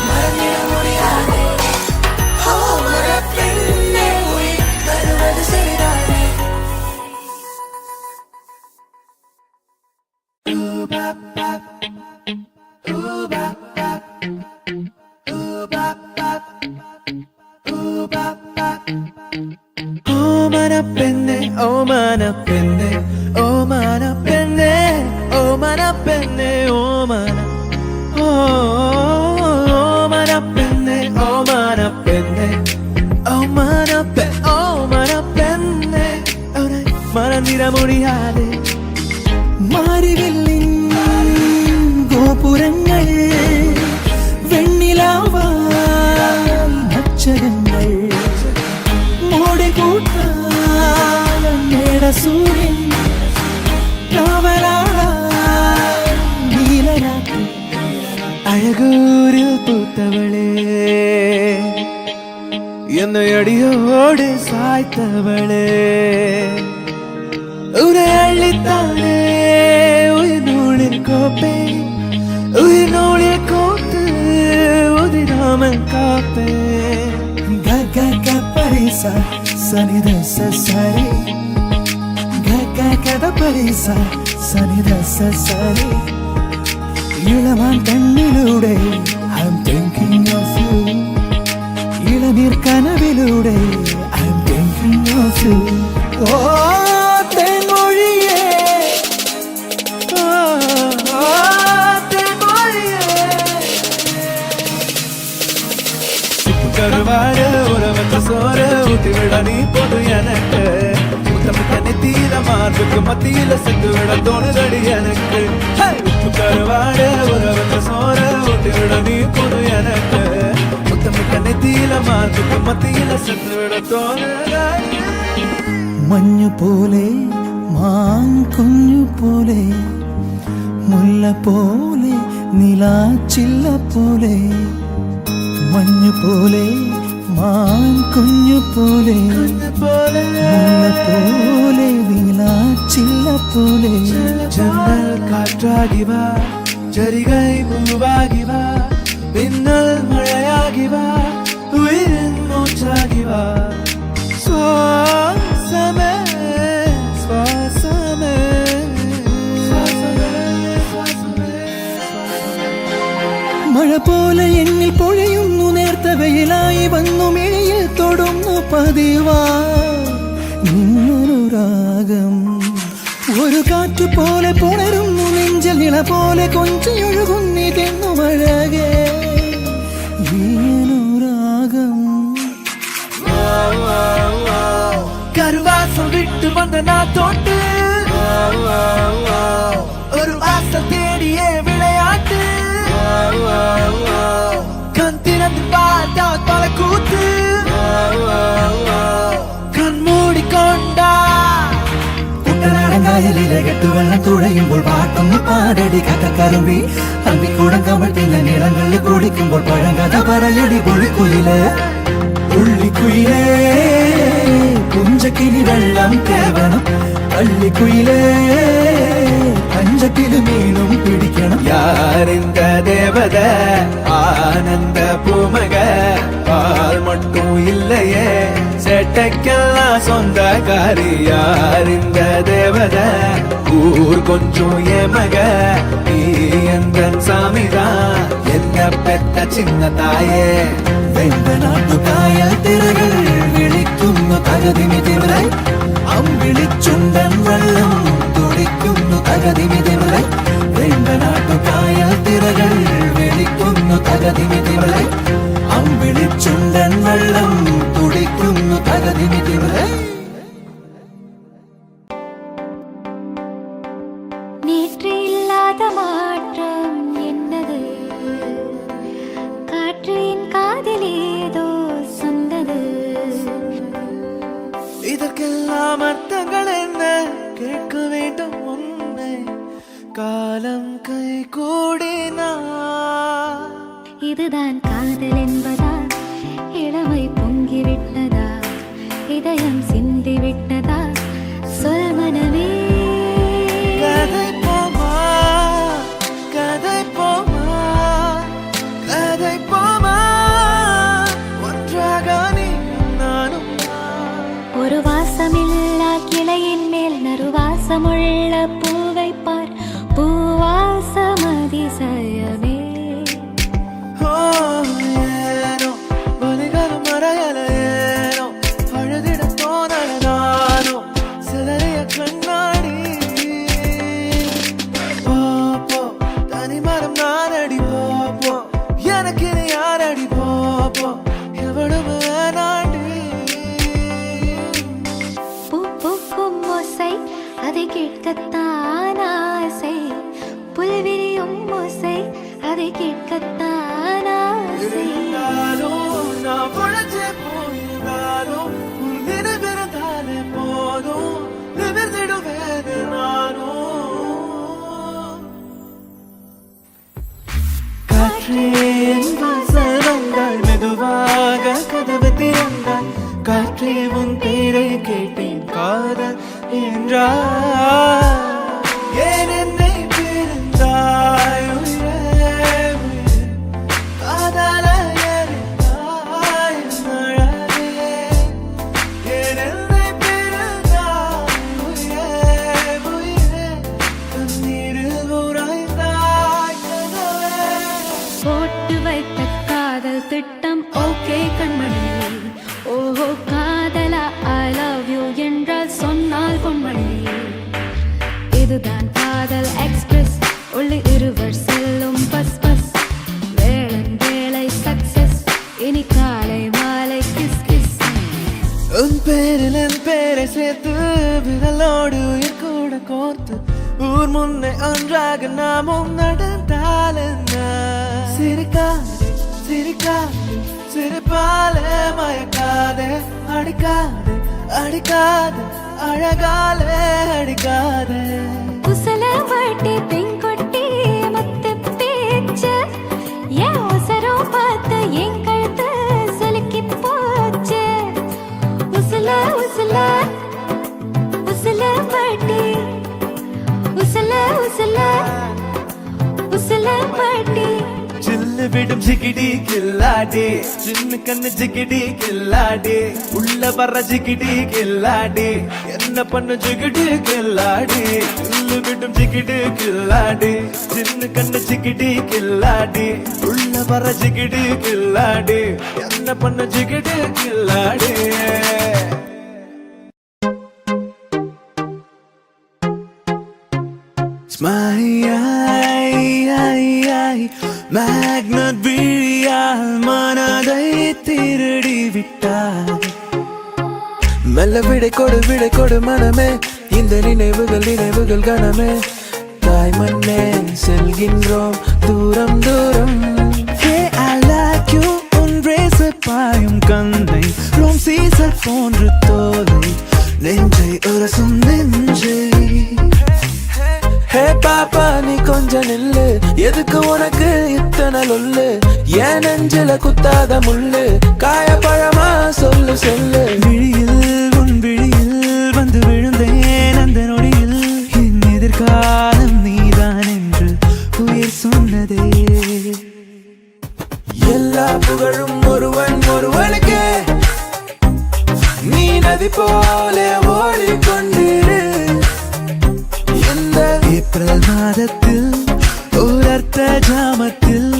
மறந்திட முடியாதே ஓமன பெண்ணே உன்னை தருவது சரிதானே ஓமன பெண்ணே ஓமன பெண்ணே ஓமன பெண்ணே ஓமன பெண்ணே ஓமன ஓமன பெண்ணே ஓமன பெண்ணே ஓமன ஓமன பெண்ணே உன்னை மறந்திட முடியாது மாறிவில்லின் கோபுரங்கள் வெண்ணிலாவால் நட்சரங்கள் மோடி கூட்டால் மேட சூரியன் காவலாளாய் நீலராத்திரி அழகூரில் பூத்தவளே என்னை அடியோடு சாய்த்தவளே உரை அள்ளித்தானே உயிர் நூலில் கோப்பே உயிர் நூலில் கோத்து உதிராமல் காப்பே கக பரிசா சனித சரி கத பரிசா சனித சரி இளமான் கண்ணிலூടെ I'm thinking of you இளநீர் கனவிலூടെ I'm thinking of you ஓ தென்மொழியே ஓ தென்மொழியே கருவாடு உறவற்ற சோறு ஊட்டிவிட நீ போது எனக்கு முத்தமிட்ட நெத்தியில மார்புக்கு மத்தியில சென்று விட தோணுதடி எனக்கு உப்பு கருவாடு உறவற்ற சோறு ஊட்டிவிட நீ போது எனக்கு முத்தமிட்ட நெத்தியில மார்புக்கு மத்தியில சென்று விட தோணுதடி മഞ്ഞു പോലെ മാൻകുഞ്ഞു പോലെ മുല്ല പോലെ നിലാച്ചില്ല പോലെ മഞ്ഞു പോലെ മാൻകുഞ്ഞു പോലെ മുല്ല പോലെ നിലാച്ചില്ല പോലെ ജന്നൽ കാറ്റാകി വാ ചരികൈ പൂവാകി വാ പിന്നൽ മഴയാകി വാ ഉയരൻ മൂച്ചാകി വാ ശ്വാസമേ ശ്വാസമേ മഴ പോലെ എന്നിൽ പൊഴിയുന്നു നേർത്ത വെയിലായി വന്നു മിഴിയിൽ തൊടുന്നു പതിവാ നിന്നൊരു രാഗം ഒരു കാറ്റു പോലെ പുണരുന്നു നെഞ്ചൽ നിള പോലെ കൊഞ്ചൊഴുകുന്നിതെന്നു മഴകേ ഈയൊരു രാഗം கருவாசம் விட்டு வந்த நான் தோட்டு ஒரு வாசல் தேடியே விளையாட்டு கண் திறந்து பார்த்த காட்டு வெள்ளம் துழையும்போல் பாட்டும் பாடடி கக்க கரும்பி அம்பி கூடங்கமல் தில்ல நிலங்களில் குடிக்கும்போல் பழங்கத பறையடி புள்ளிக்குயிலே புள்ளிக்குயிலே புஞ்சக்கினி வெள்ளம் தேவனம் பள்ளிக்குயிலே பஞ்சக்கிலு மீனும் பிடிக்கணும் யார் இந்த தேவத ஆனந்த பூமக பால் மட்டும் இல்லையே சேட்டைக்கெல்லாம் சொந்தக்காரி யார் இந்த தேவத ஊர் கொஞ்சம் ஏமக நீ எந்த சாமிதான் என்ன பெத்த சின்ன தாயே வெந்த நாட்டு காயல் திரைகள் விழிக்கும் தகதிமி திரை അമ്പിളിച്ചുണ്ടൻ വെള്ളം തുടിക്കുന്നു തകതിമിതിമலை വെണ്ട നാട്ടു കായൽ തിരകൾ വെളിക്കുന്നു തകതിമിതിമலை അമ്പിളിച്ചുണ്ടൻ വെള്ളം തുടിക്കുന്നു തകതിമിതിമலை நேற்று இல்லாத மாற்றம் என்னது காற்றின் காதில் ஏதோ சொன்னது இதற்கெல்லாம் அர்த்தங்கள் என்ன கேட்க வேண்டும் உன்னை காலம் கை கூடினா இதுதான் காதல் என்பதா இளமை பொங்கிவிட்டதா இதயம் சிந்திவிட்டதா சொல் மனமே கதை போமா கதை போமா கதை போமா ஒன்றாக நீ நானும் ஒரு வாசமில்லா கிளையின் மேல் நறுவாசமுள்ள பூவை பார் பூவாசம் அதிசயமே ஏனோ வலிகளும் மறையல ஏனோ அழுதிட தோணல நானோ சிலரைய கண்ணாடி போப்போ தனிமரம் நானடி போப்போ எனக்கு நீ யாரடி போப்போ எவ்வளவு நாடி பூ பூக்கும் ஓசை அதை கேட்கத்தான் ஆசை புல்விரியும் ஓசை அதை கேட்கத்தான் ஆசை இருந்தாலும் நான் உழைச்சே போயிருந்தாலும் உன் நினைவிருந்தாலே போதும் நிமிர்ந்திடுவேன் நானும் காற்றே என் வாசல் வந்தாள் மெதுவாக கதவு திறந்தாள் காற்றே உன் பேரை கேட்டேன் காதல் என்றார் ஏன் என்னை பிரிந்தாய் உயிரே உயிரே காதல எரிந்தாய் மழவே ஏன் என்னை பிரிந்தாய் உயிரே உயிரே கண்ணீரில் உறைந்தாய் கனவே போட்டு வைத்த காதல் திட்டம் ஓகே கண்மணி ஓஹோ காதலா ஐ லவ் யூ என்றால் சொன்னால் பொன்மணி இதுதான் காதல் எக்ஸ்பிரஸ் உள்ளே இருவர் செல்லும் பஸ் பஸ் வேளன் வேலை சக்சஸ் இனி காலை மாலை கிஸ் கிஸ் உன் பேரில் என் பேரை சேர்த்து விரலோடு உயிர் கூட கோர்த்து ஊர் முன்னே ஒன்றாக நாமும் நடந்தால் என்ன சிரிக்காதே சிரிக்காதே சிரிப்பாலே மயக்காதே அடிக்காதே அடிக்காதே அழகாலே அடிக்காதே குசல வாட்டி பெண்கொட்டி முத்து பேச்சு ஏன் அவசரம் பார்த்து என் கழுத்து சுலுக்கி போச்சு உசல உசல உசல வாட்டி உசல உசல உசல வாட்டி சில்லு விடும் ஜிகிடி கில்லாடி சின்ன கண்ணு ஜிகிடி கில்லாடி உள்ள வர்ற ஜிகிடி கில்லாடி என்ன பண்ணு ஜிகிடி கில்லாடி சில்லு விடும் ஜிகிடி கில்லாடி சின்ன கண்ணு ஜிகிடி கில்லாடி உள்ள வர்ற ஜிகிடி கில்லாடி என்ன பண்ணு ஜிகிடி கில்லாடி மேக்னட் விழியால் மனதை திருடி விட்டார் மெல்ல விடை கொடு மனமே இந்த நினைவுகள் கனமே தாய் மண்ணே செல்கின்றோம் தூரம் தூரம் Hey, I like you உன் ரேசர் பாயும் கந்தை ரோம் சீசர் போன்று தோலை நெஞ்சை உரசும் நெஞ்சை பாப்பா நீ கொஞ்சம் நில்லு, எதுக்கு உனக்கு இத்தனை லொல்லு? ஏன் நெஞ்சில குத்தாத முள்ளு, காயப்பழமா சொல்லு சொல்லு. விழியில் உன் விழியில் வந்து விழுந்தேன் அந்த நொடியில், என் எதிர்காலம் நீதான் என்று உயிர் சொன்னதே. எல்லா புகழும் ஒருவனுக்கே, நீ நதி போல ஓடிக்கொண்டிரு. ஏப்ரல் மாதத்தில் உலர்த்த ஜாமத்தில்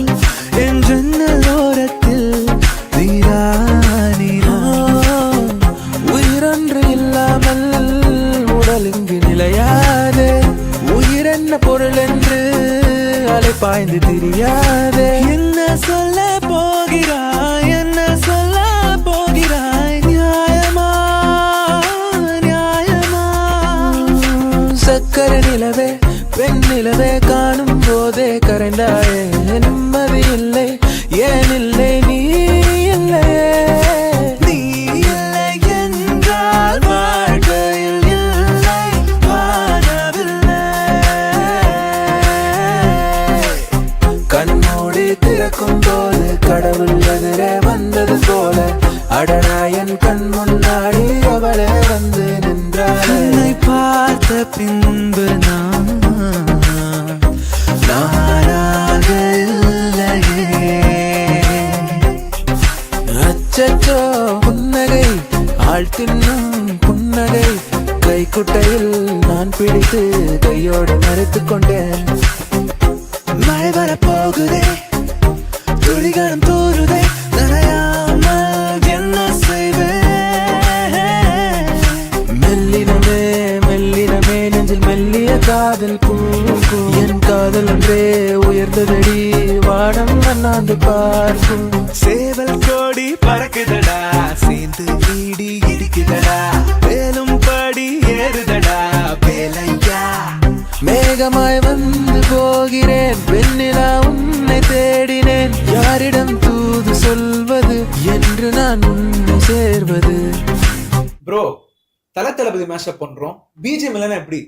என் ஜன்னல் ஓரத்தில் நீரா நீரா. உயிரொன்று இல்லாமல் உடல் இங்கு நிலையாதே, உயிர் என்ன பொருள் என்று அலைப்பாய்ந்து தெரியாதே. என்ன சொல்ல போகிறாய், என்ன சொல்ல போகிறாய், நியாயமா நியாயமா? சக்கர நிலவே பெண் நிலவே காணும் போதே கரைந்தாயே. நிம்மதி இல்லை ஏன் இல்லை நீ இல்லையே. நீ இல்லை என்றால் வாழ்க்கையில் இல்லை வாழவில்லை. கண்மூடி திறக்கும் போது கடவுள் எதிரே வந்தது போல, அடடா என் கண் முன்னாடி அவளே வந்து நின்றாள். என்னை பார்த்த பின்பு நானாக இல்லையே. அச்சச்சோ புன்னகை ஆள் தின்னும் புன்னகை, கைக்குட்டையில் நான் பிடித்து கையோடு மறைத்துக் கொண்டேன். மழை வரப்போகுதே, துளிகளும் தூருதே, நனையாமல் என்ன செய்வேன்? மெல்லினமே மெல்லினமே நெஞ்சில் மெல்லிய காதல் பூக்கும். என் காதல் ஒன்றே உயர்ந்ததடி, வானம் அண்ணாந்து பார்க்கும். சேவல் கோடி பறக்குதடா, சேர்ந்து ஈடி இடிக்குதடா, மேலும் படி ஏறுதடா வேலையா. மேகமாய் வந்து போகிறேன், வெண்ணிலா உன்னை தேடினேன். யாரிடம் தூது சொல்வது என்று நான் உன்னை சேர்வது? ப்ரோ, தளபதி மேஷப் பண்றோம், பிஜிஎம் இல்லைன்னா எப்படி?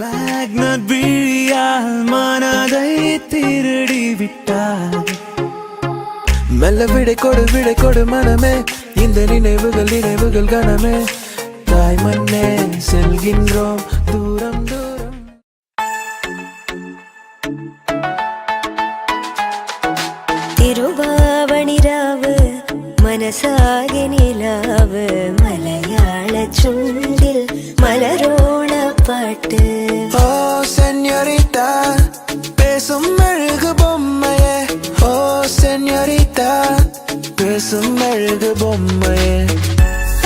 மேக்னட் விழியால் மனதை திருடி விட்டார். மெல்ல விடை கொடு மனமே, இந்த நினைவுகள் கனமே. தாய் மண்ணே செல்கின்றோம் தூரம் தூரம். തിരുവാവണിരാവ് മനസാകെ നിലാവ് മലയാള ചുണ്ടിൽ മലരോണ പാട്ട്. ஓ சென்யோரிட்டா பேசும் அழகு பொம்மையே, ஓ சென்யோரிட்டா பேசும் அழகு பொம்மையே.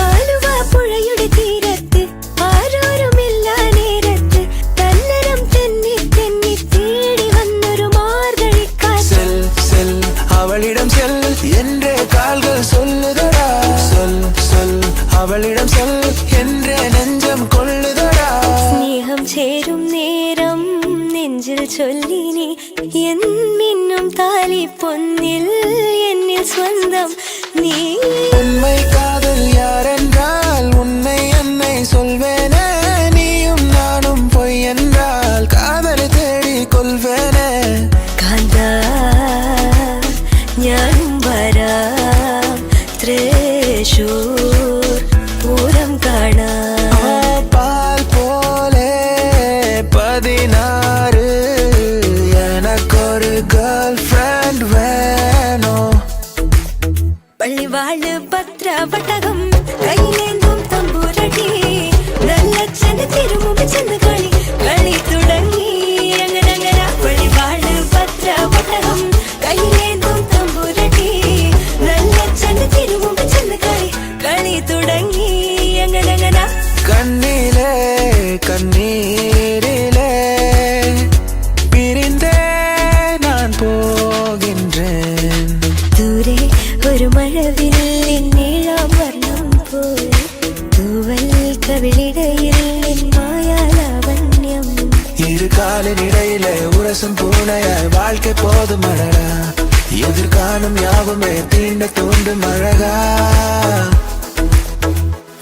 ആലുവ പുഴയുടെ തീരത്ത് ആരോരുമില്ല നേരത്ത് തന്നരം തെന്നി തെന്നി തേടി വന്നൊരു മാർഗഴിക്കാറ്റ്. செல் செல் அவளிடம் செல் என்றே கால்கள் சொல்லுதடா. சொல் சொல் அவளிடம் செல் என்றே நெஞ்சம் கொள்ளுதடா. സ്നേഹം ചേരും നേരം നെഞ്ചിൽ ചൊല്ലിനി എന്നിന്നും താലി പൊന്നിൽ എന്നിൽ സ്വന്തം നീ. உண்மை காதல் யாரென்றால் உன்னை என்னை சொல்வேனே, நீயும் நானும் பொய் என்றால் காதலை தேடி கொள்வேனே. കാന്താ ഞാനും വരാം തൃശൂർ പൂരം കാണാം. பால் போலே 16 எனக்கொரு கேர்ள் ஃப்ரெண்ட் வேணும். പള്ളിവാള് പത്രവട്ടകം കയ്യിലേന്തും തമ്പൂരടി നല്ല ചെന്ന് തിരുമുമ്പ് ചെന്ന് காலின் இடையிலே உரசும் பூனையாய் வாழ்க்கை போதும் அழகா எதிர்காணும் யாவுமே தீண்ட தூண்டும் அழகா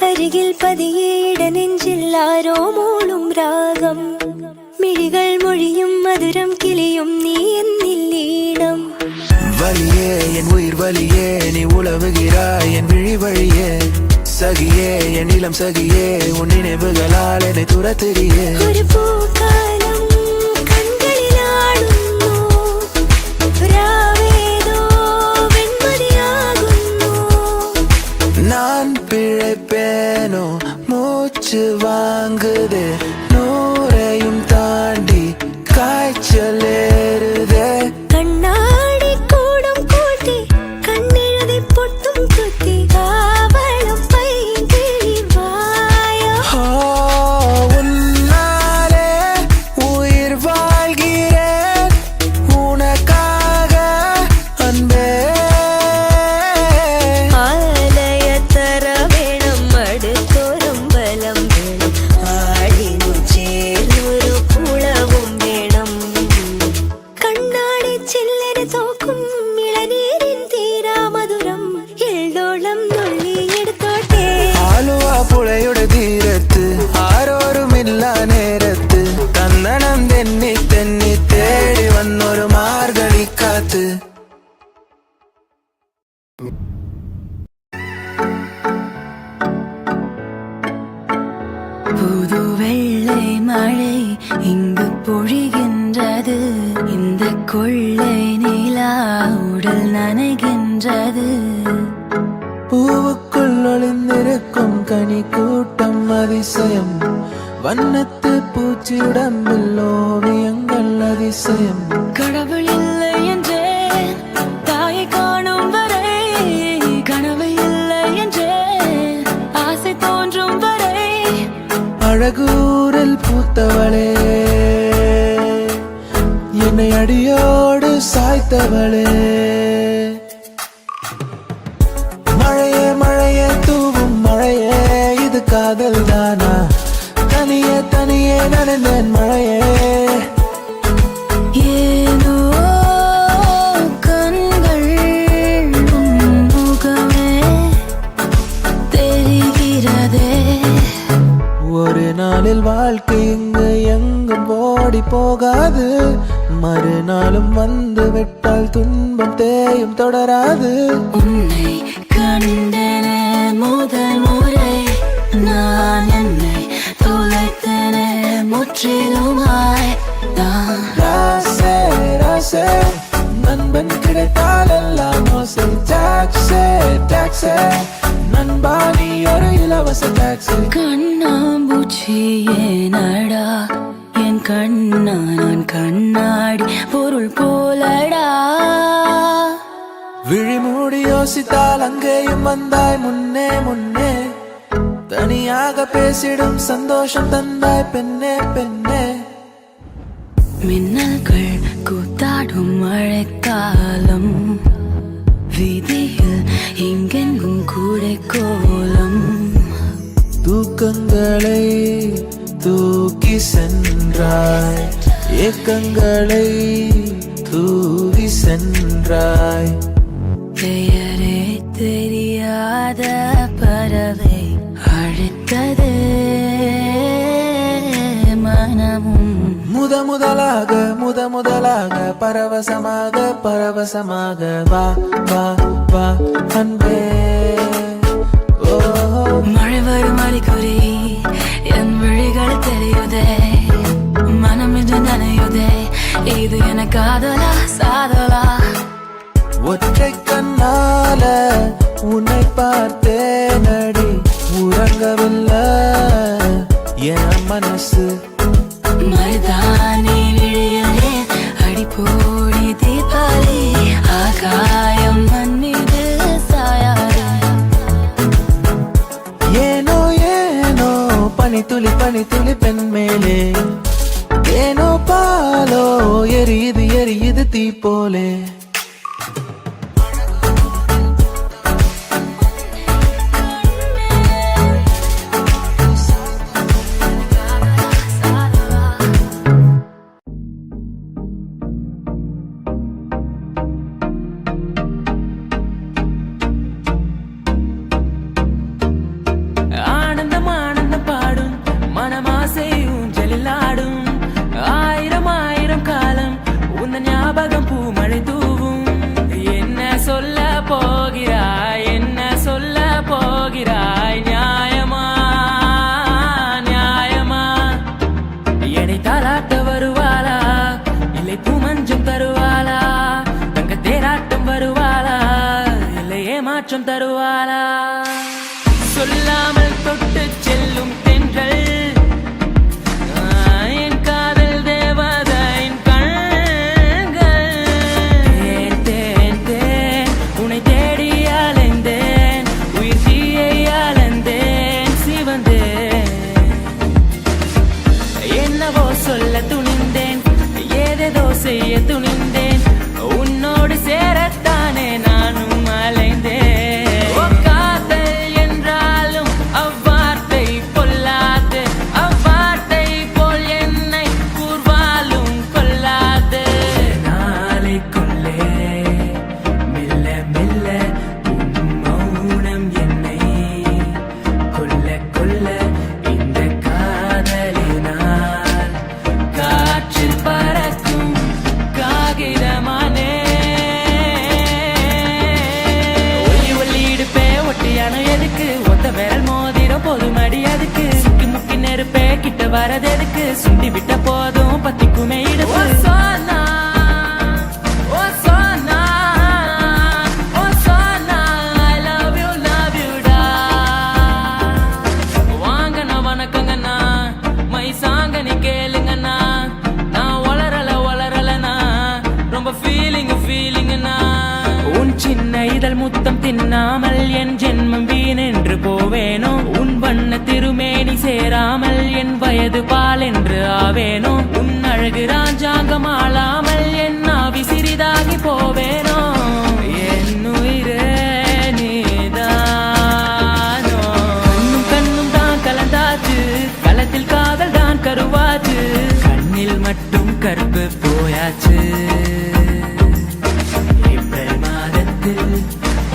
அருகில் பதியேட நெஞ்சில் ஆரோ மூளும் ராகம் மிழிகள் மொழியும் மதுரம் கிளியும் நீ என்னில் ஈனம் வலியே என் உயிர் வலியே நீ உலவுகிறாய் என் விழி வழியே சகியே என் இளம் சகியே உன் நினைவுகளால் என்னை துரத்துறியே ஒரு பூக்காலம் கண்களில் ஆடுന്നു ராவேதோ வெண்மதியாகுന്നു நான் பிழைப்பேனோ மூச்சு வாங்குதே நூறையும் தாண்டி காய்ச்சல் ஏறுதே கண்ணாடி கூடம் கூட்டி கண்ணெழுதி பொட்டும் குத்தி காவலும் பைங்கிழி வாயோ ஓ, உன்னாலே உயிர் வாழ்கிறேன் உனக்காக அன்பே ஆலய தர வேணும் அடுத்தோறும் பலம் வேணும் ஆடினும் சேர்ந்தொரு குளவும் வேணும் கண்ணாடி சில்லற தோக்கும் இளநீரின் தீரா മധുരം എള്ളോളം നുള്ളി എടുത്തോട്ടെ ആലുവ പുഴയുടെ തീരത്ത് ആരോരുമില്ല നേരത്ത് തന്നണം തെന്നി തെന്നി തേടി വന്നൊരു മാർഗഴിക്കാത്ത് புது வெள்ளை மழை இங்கு பொழிகின்றது இந்த கொள்ளை நிலா உடல் நனைகின்றது பூவுக்குள் ஒளிந்திருக்கும் கனி கூட்டம் அதிசயம் வண்ணத்து பூச்சி உடம்பில் ஓவியங்கள் அதிசயம் கடவுள் இல்லை என்றேன் தாயை காணும் வரை கனவு இல்லை என்றேன் ஆசை தோன்றும் வரை அழகூரில் பூத்தவளே என்னை அடியோடு சாய்த்தவளே மழையே மழையே தூவும் மழையே இது காதல் தானா தனியே தனியே நனைந்தேன் மழையே ஏனோ கண்கள் உன் முகமே தெரிகிறதே ஒரு நாளில் வாழ்க்கை இங்கு எங்கும் ஓடி போகாது மறுநாளும் வந்து விட்டால் துன்பம் தேயும் தொடராது உன்னை கண்டன முதல் முறை நான் என்னை தொலைத்தன முற்றிலுமாய் நான் ராசே ராசே நண்பன் கிடைத்தால் எல்லாம் மோசை டாக்ஸே டாக்ஸே நண்பா நீ ஒரு இலவச டாக்ஸி கண்ணாம்பூச்சியே நடா என் கண்ணா நான் கண்ணாடி பொருள் போலடா விழி மூடி யோசித்தால் அங்கேயும் வந்தாய் முன்னே முன்னே தனியாக பேசிடும் சந்தோஷம் தந்தாய் பெண்ணே பெண்ணே மின்னல்கள் கூத்தாடும் மழைக்காலம் வீதியில் எங்கெங்கும் கூடை கோலம் தூக்கங்களை தூக்கி சென்றாய் ஏக்கங்களை தூவி சென்றாய் பெயரே தெரியாத பறவை அழைத்தது மனமும் முதலாக பரவசமாக வா வா வா அன்பே ஓ மழை வரும் அறிகுறி என் விழிகள் தெரியுதே மனம் இது நனையுதே இது என காதலா சாதலா ஒற்றை கண்ணால உன்னை பார்த்தேனடி உறங்கவில்லை என் மனசு மருதானி விழியிலே அடிப்போடி தீபாவளி ஆகாயம் மண்மீது சாயாது ஏனோ ஏனோ பனித்துளி பெண் மேலே ஏனோ பாலோ எரியுது தீ போலே தருவாளா சொல்லாமல் தொட்டு செல்லும் தென்றல் என் காதல் தேவதையின் கண்கள் தேன் தேன் தேன் உன்னை தேடி அலைந்தேன் உயிர் தீயை அலைந்தேன் சிவந்தேன் என்னவோ சொல்ல துணிந்தேன் ஏதேதோ செய்ய துணிந்தேன் உன்னோடு சேரத்தானே நானும் அலைந்தேன் ஓ காதல் என்றாலும் அவ்வார்த்தை பொல்லாது அவ்வார்த்தை போல் என்னை கூர்வாலும் கொல்லாது நாளைக்குள்ளே மெல்ல மெல்ல உன் மௌனம் என்னை கொல்ல கொல்ல இந்த காதலினால் காற்றில் பறக்கும் காகிதமானே ஒல்லி ஒல்லி இடுப்பே ஒட்டியான எதுக்கு ஒத்த விரல் மோதிரம் போதும் அடி அதுக்கு சுக்கி முக்கி நெருப்பே கிட்ட வரது எதுக்கு சுண்டி விட்ட போதும் பத்திக்குமே இடுப்பு ஓ சோனா ஓ சோனா I love you டா வாங்கண்ணா வணக்கங்கண்ணா மை சாங்கனி கேளுங்கண்ணா நான் வளரலண்ணா ரொம்ப ஃபீலிங்ண்ணா உன் சின்ன இதழ் முத்தம் தின்னாமல் என் ஜென்மம் வீணென்று போவேனோ உன் வண்ண திருமேனி சேராமல் என் வயது பால் என்று ஆவேனோ உன் அழகு ராஜாங்கம் ஆளாமல் என் ஆவி சிறிதாகி போவேனோ என் உயிரே நீதானோ கண்ணும் கண்ணும் தான் கலந்தாச்சு களத்தில் காதல் தான் கருவாச்சு கண்ணில் மட்டும் கருப்பு போயாச்சு ஏப்ரல் மாதத்தில்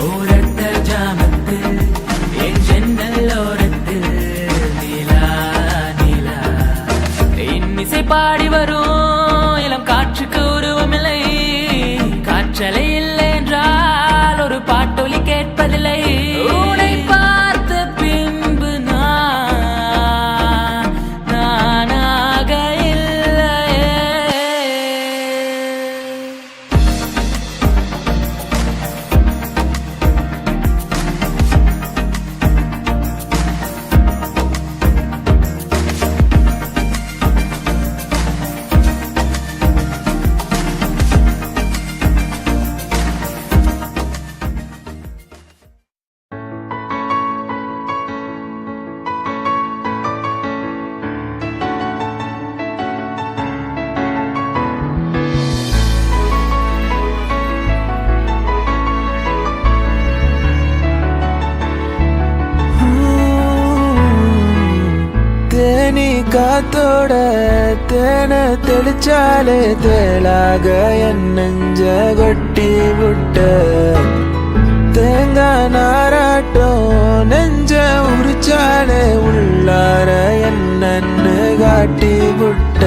ஓரத்த ஜாமத்தில் என் ஜன்னல் ஓரத்தில் நிலா நிலா இன்னிசை பாடி வரும் இளம் காற்றுக்கு உருவமில்லை காற்றலை இல்லை என்றால் ஒரு பாட்டொலி கேட்பதில்லை உன்னை பார்த்த பின்பு நானாக இல்லையே தேனி காத்தோட தேனை தெளிச்சாலே தேளாக என் நெஞ்ச கொட்டி விட்ட தேங்காய் நாராட்டம் நெஞ்ச உரிச்சாலே உள்ளார என்னன்னு காட்டி விட்ட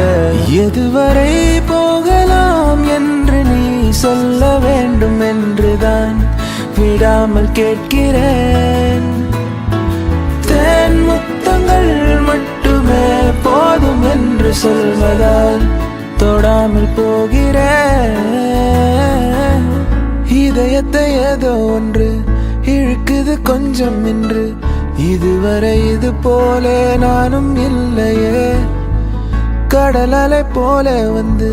எதுவரை போகலாம் என்று நீ சொல்ல வேண்டும் என்றுதான் விடாமல் கேட்கிறேன் தேன் முத்தங்கள் மட்டுமே போதும் என்று சொல்வதால் தொடாமல் போகிறேன் இதயத்தை ஏதோ ஒன்று இழுக்குது கொஞ்சம் என்று இதுவரை இது போல நானும் இல்லையே கடல் அலை போல வந்து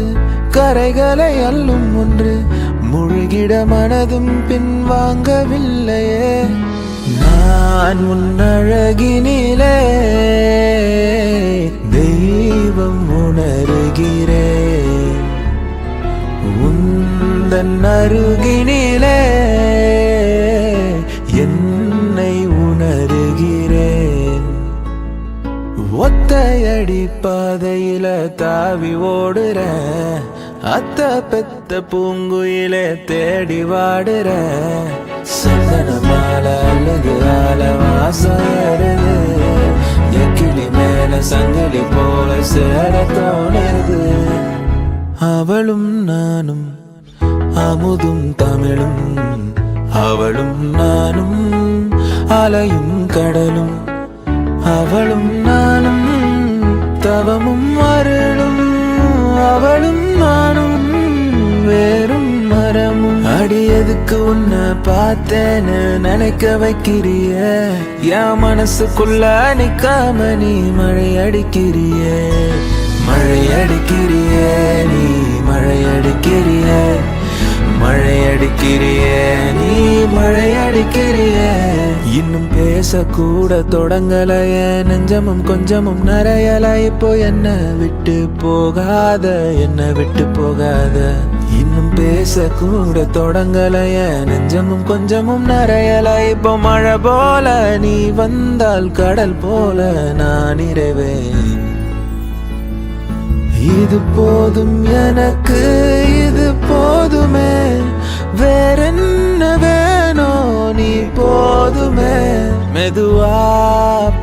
கரைகளை அள்ளும் ஒன்று முழுகிட மனதும் பின்வாங்கவில்லையே நான் உன் அழகினிலே தெய்வம் உணர்கிறேன் உந்தன் அருகினிலே என்னை உணர்கிறேன் ஒத்தையடி பாதையில தாவி ஓடுறேன் அத்த பெத்த பூங்குயிலே தேடி வாடுறேன் சந்தன மாலை அல்லது ஆல வாசம் ஏறுது எக்கிளி மேல சங்கிலி போல சேர தோணுது அவளும் நானும் அமுதும் தமிழும் அவளும் நானும் அலையும் கடலும் அவளும் நானும் தவமும் அருளும் அவளும் நானும் வேறும் மரமும் அடி எதுக்கு உன்னை பார்த்தேன்னு நினைக்க வைக்கிறிய என் மனசுக்குள்ள நிக்காம நீ மழை அடிக்கிறிய மழை அடிக்கிறிய நீ மழை அடிக்கிறிய மழை அடிக்கிறிய நீ மழை அடிக்கிறிய இன்னும் பேசக்கூட தொடங்கலைய நெஞ்சமும் கொஞ்சமும் நிறையல இப்போ என்ன விட்டு போகாத என்ன விட்டு போகாத இன்னும் பேசக்கூட தொடங்கலைய நெஞ்சமும் கொஞ்சமும் நிறையல இப்போ மழை போல நீ வந்தால் கடல் போல நான் நிறைவேன் இது போதும் எனக்கு இது போதுமே வேறென்ன வேணும் நீ போதுமே மெதுவா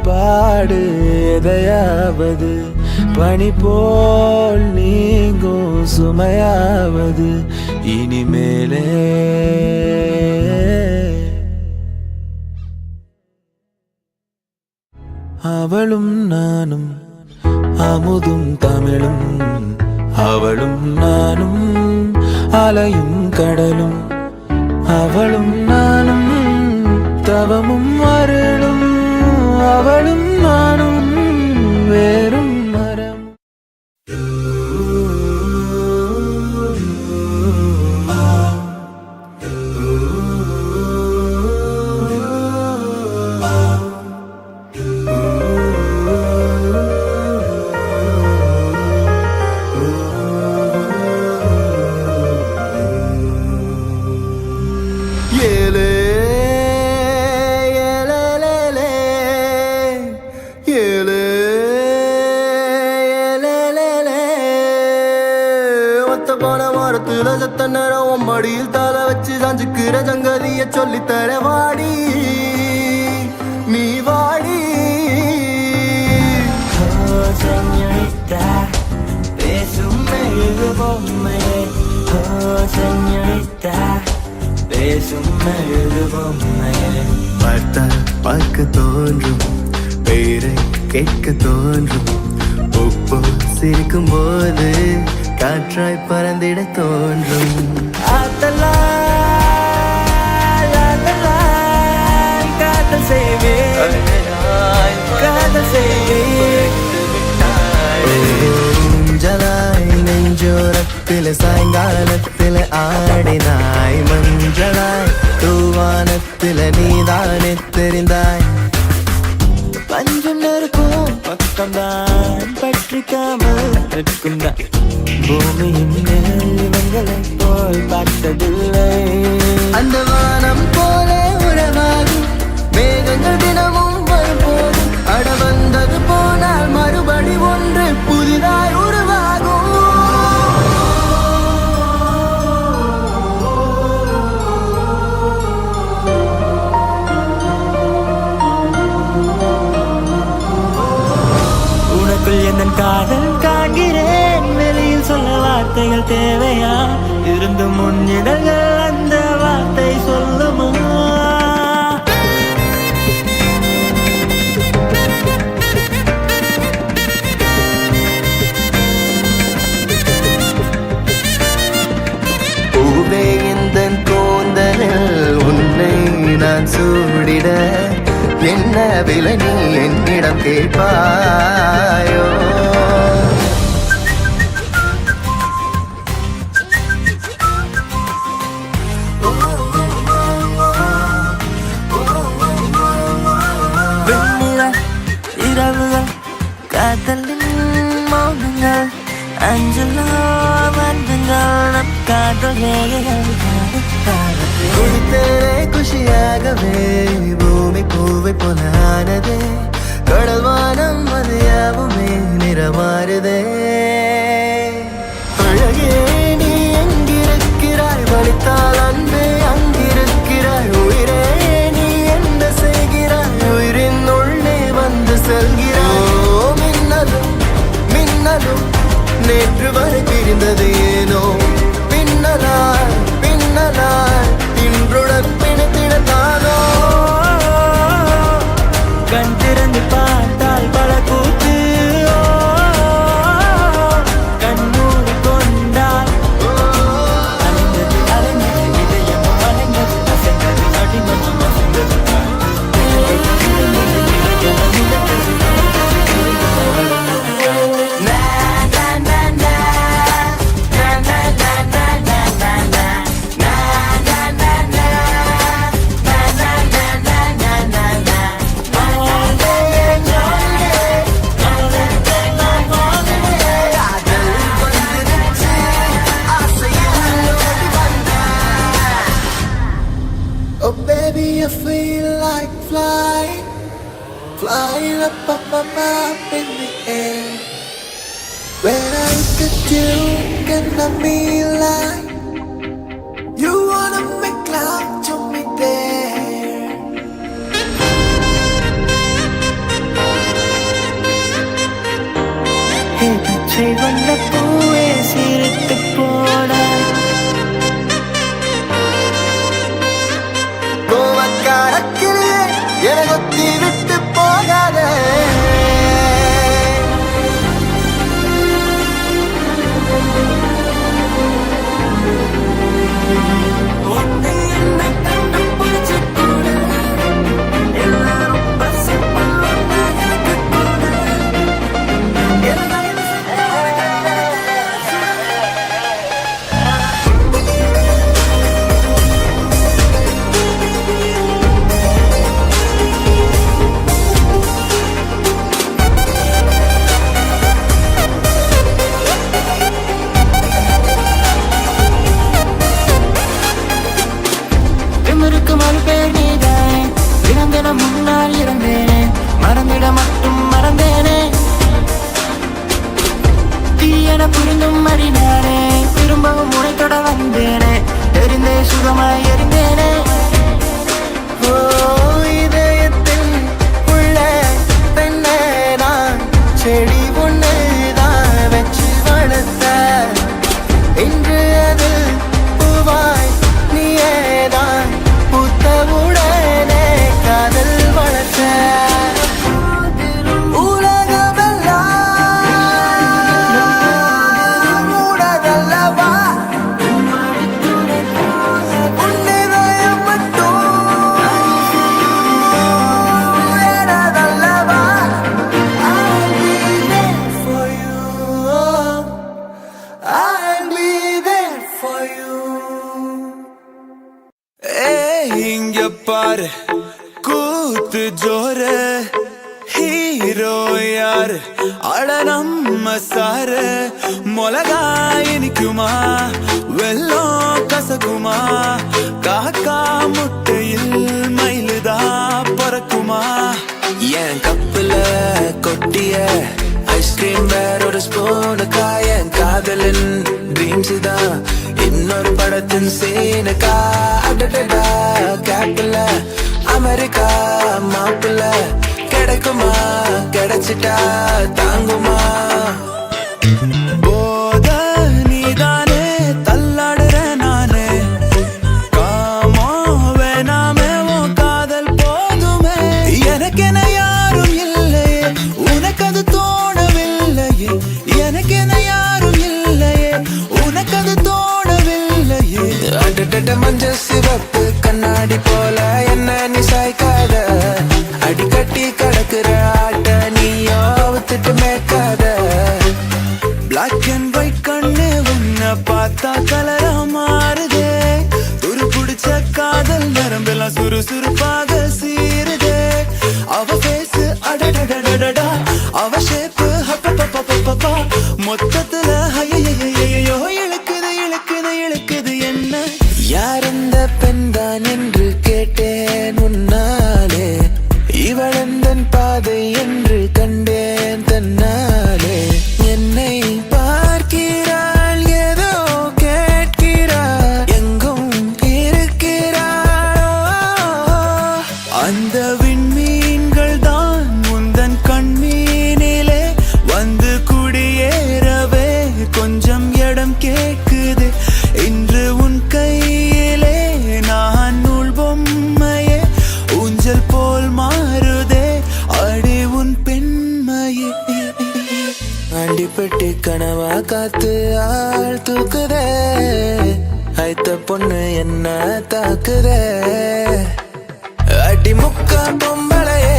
பாடு எதையாவது பனி போல் நீங்கும் சுமையாவது இனிமேலே அவளும் நானும் அமுதும் தமிழும் அவளும் நானும் அலையும் கடலும் அவளும் நானும் தவமும் அருளும் அவளும் நானும் வேறும் மரம் மடியில் தலை வச்சு சாஞ்சுக்கிற சங்கதிய சொல்லித்தர வாடி நீ வாடி பேசும் மெழுகு பொம்மையே பேசும் மெழுகு பொம்மையே பார்த்தால் பார்க்க தோன்றும் பெயரை கேட்க தோன்றும் உப்பு சிரிக்கும் போது காற்றாய் பறந்திட தோன்றும் காதல் செய்வேன் காதல் செய்வேன் ஜலாய் நெஞ்சோரத்தில் சாயங்காலத்தில் ஆடினாய் மஞ்சளாய் தூவானத்தில் நீதானே தெரிந்தாய் பஞ்சம் நெருக்கும் பக்கம்தான் பற்றிக்காமல் நிற்குந்தான் பூமியின் நிகழ்வுகளை போல் பார்த்ததில்லை அந்த வானம் போல உறவாகும் மேகங்கள் தினமும் வரும்போதும் அட வந்தது போனால் மறுபடி ஒன்று புதிதாய் உருவாகும் உனக்குள் எந்தன் காதல் காண்கிறேன் வெளியில் சொல்ல வார்த்தைகள் தேவையா இருந்து முன்னிடங்கள் அந்த வார்த்தை சொல்லுமா பூவே எந்தன் கூந்தலில் உன்னை நான் சூடிட என்ன விலை நீ என்னிடம் கேட்பாயோ இரவுகள் காதலின் மௌனங்கள் அஞ்சலோ வந்துங்கள் நம் காதல் ரேகைகள் குடித்தேனே குஷியாகவே பூமி பூவை போலானதே கடல் வானம் அது யாவுமே நிறமாறுதே அழகே நீ எங்கிருக்கிறாய் வலித்தால் அன்பே அங்கிருக்கிறாய் உயிரே நீ என்ன செய்கிறாய் உயிரின் உள்ளே வந்து செல்கிறாய் மின்னலும் மின்னலும் நேற்று வரை பிரிந்தது ஏனோ பின்னலாய் பின்னலாய் இன்றுடன் பிணைத்திடத்தானோ கண் திறந்து பார்த்தால் பல கூத்து flying up, up, up, up in the air. When I look at you, can I be like you wanna make love to me there? பச்சை வண்ண பூவே சிரித்து போட கோவக்காரக்கிலே எனகொத்தி விட்டு போகாதே முன்னால் இருந்தேனே மறந்திட மட்டும் மறந்தேனே தீயன புரிந்தும் அறிந்தானே திரும்பவும் உனைத்தொட வந்தேனே தெரிந்தே சுகமாய் எறிந்தேனே ஓ இதயத்தில் உள்ள பெண்ணே நான் செடி ஒன்று தான் வச்சு வளர்த்த இன்று அது பூவாய் நீயேதான் புத்தவுடனே காதல் வளர்த்த உலகமெல்லாம் உனதல்லவா உன்னிதயம் மட்டும் எனதல்லவா I'll be there for you I'll be there for you இங்க பாரு கூத்து ஜோரு ஹீரோ யாரு அட நம்ம சாரு மொளகா இனிக்குமா வெள்ளம் கசக்குமா காக்கா முட்டையில் மயிலுதா பறக்குமா என் கப்புல கொட்டிய ஐஸ்கிரீம் வேற ஒரு ஸ்பூனுக்கா என் காதலின் ட்ரீம்ஸ் தான் இன்னொரு படத்தின் சீனுக்கா அடடடா கேப்பில் அமெரிக்கா மாப்பிள்ள கிடைக்குமா கிடைச்சிட்டா தாங்குமா போத நீதானே தள்ளாடுற நானே காமோ வேணாமே உன் காதல் போதுமே எனக்கென யாரும் இல்லையே உனக்கு அது தோணவில்லையே எனக்கென யாரும் இல்லையே உனக்கு அது தோணவில்லையே அடடட மஞ்ச சிவப்பு கண்ணாடி போல என்ன நீ சாய்க்காத அடிக்கட்டி கடக்குற ஆட்ட நீயோ வித்துட்டு மேய்க்காத பிளாக் அண்ட் ஒயிட் கண்ணு உன்னை பார்த்தா கலரா மாறுதே துரு பிடிச்ச காதல் நரம்பெல்லாம் சுறுசுறுப்பாக சீருதே அவ பேசு அடடடடடா அவ ஷேப்பு ஹப்பப்பப்பப்பப்பா மொத்தத்துல ஐயையோ இழுக்குது இழுக்குது இழுக்குது என்ன யார் அந்த பெண்தான் என்று கேட்டேன் உன்னாலே இவளந்தன் பாதை என்று கண்டேன் தன்னாலே என்னை பார்க்கிறாள் ஏதோ கேட்கிறாள் எங்கும் இருக்கிறாளோ அந்த விண்மீன்கள் தான் முந்தன் கண்மீனிலே வந்து குடியேறவே கொஞ்சம் இடம் கேட்குது இன்று உன் கையிலே நான் நூல் பொம்மையே ஊஞ்சல் போல் மாறுதே அடி உன் பெண்மையே அண்டிப்பட்டி கனவா காத்து ஆள் தூக்குதே ஐத்த பொண்ணு என்ன தாக்குதே அடி முக்கா பொம்பளையே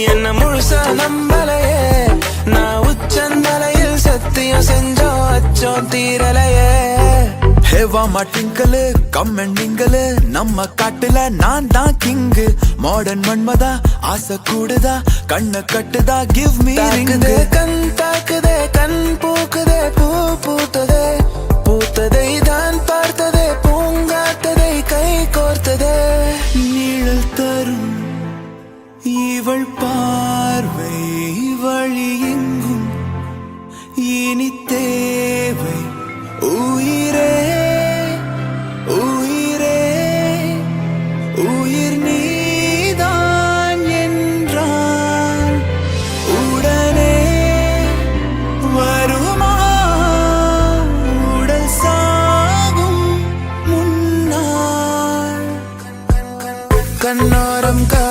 என்ன முழுசா நம்பலையே நான் உச்சந்தலையில் சத்தியம் செஞ்சோம் அச்சோம் தீரலையே ஹேவாமா டிங்கலு கம்மெண்டிங்கலு நம்ம காட்டுல நான் தான் கிங்கு மாடர்ன் மன்மதா ஆசை கூடுதா கண்ண கட்டுதா கிவ் மீ ரிங்கு கண் தாக்குதே கண் பூக்குதே பூ பூத்ததே பூத்ததை தான் பார்த்ததே பூங்காத்ததை கை கோர்த்ததே நிழல் தரும்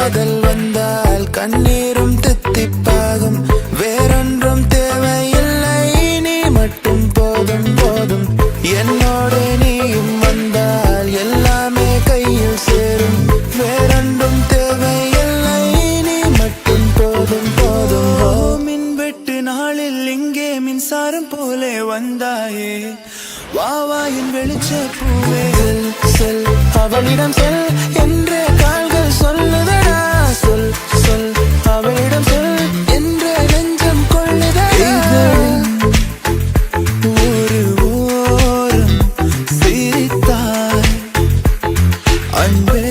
காதல் வந்தால் கண்ணீரும் தித்திப்பாகும். வேறொன்றும் தேவையில்லை, நீ மட்டும் போதும் போதும். என்னோடு நீயும் வந்தால் எல்லாமே கையில் சேரும். வேறொன்றும் தேவையில்லை, நீ மட்டும் போதும் போதும். ஓ மின்வெட்டு நாளில் இங்கே மின்சாரம் போலே வந்தாயே, வாவாயின் வெளிச்ச பூவே. செல் அவளிடம் செல் என்று கால்கள் சொல்லுதடா. சொல் சொல் அவளிடம் சொல் என்று நெஞ்சம் கொள்ளுதடா. ஒரு ஓரம் சிரித்தாய் அன்பே,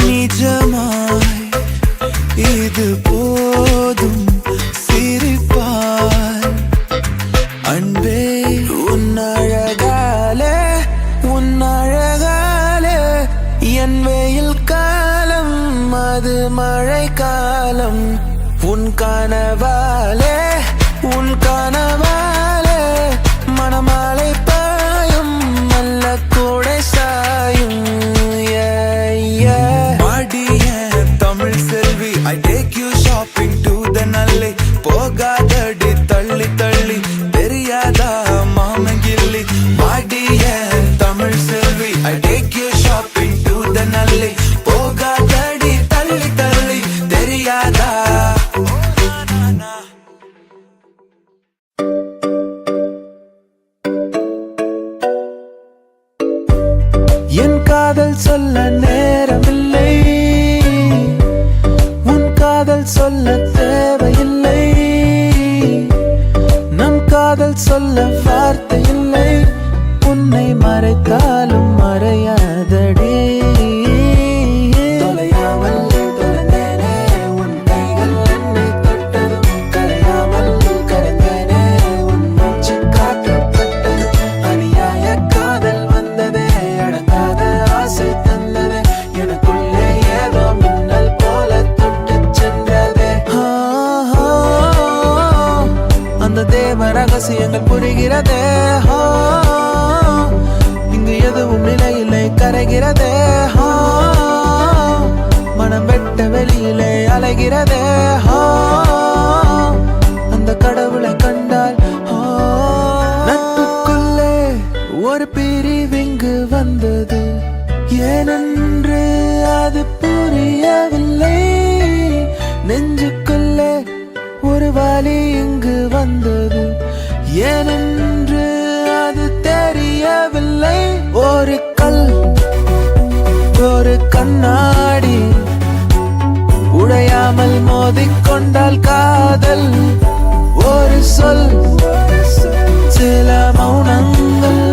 நிஜமாய் இது போதும் சிரிப்பாய் அன்பே. உன்னழகாலே உன்னழகாலே என் வெயில் காலம் அது மழை காலம். உன் கனவாலே உன் கனவாலே மணமாலை பாயும், நல்ல கூடை சாயும். பாடிய தமிழ் செல்வி, I take you shopping to the நல்லை. போகாதடி தள்ளி தள்ளி, தெரியாதா மாமங்கில்லி. பாடிய தமிழ் செல்வி, I take you shopping to the நல்லை. போகாதடி தள்ளி தள்ளி, தெரியாதா. என் காதல் சொல்ல நேரமில்லை, உன் காதல் சொல்ல தேவையில்லை. நம் காதல் சொல்ல வார்த்தை இல்லை, உன்னை மறைத்தாலும் மறையாதடி. தொலையாமல் தொலைந்தேனே, உன் கைகள் என்னை தொட்டதும். கரையாமல் கரைந்தேனே, உன் மூச்சு காற்றப்பட்டது. அநியாய காதல் வந்ததே, அடங்காத ஆசை தந்ததே. எனக்குள்ளே ஏதோ மின்னல் போல தொட்டு சென்றதே. அந்த தேவ ரகசியங்கள் புரிகிறதே. இங்கு எதுவும் நிலையில்லை, கரைகிறதே. மனம் வெட்ட வெளியிலே அலைகிறதே. அந்த கடவுளை கண்டால் நட்புக்குள்ளே ஒரு பிரிவிங்கு வந்தது. ஏனென்று அது புரியவில்லை. நெஞ்சுக்குள்ளே ஒரு வலி இங்கு வந்தது. ஏனென்று அது தெரியவில்லை. ஒரு கல் ஒரு கண்ணாடி உடையாமல் மோதிக்கொண்டால் காதல். ஒரு சொல் சில மௌனங்கள்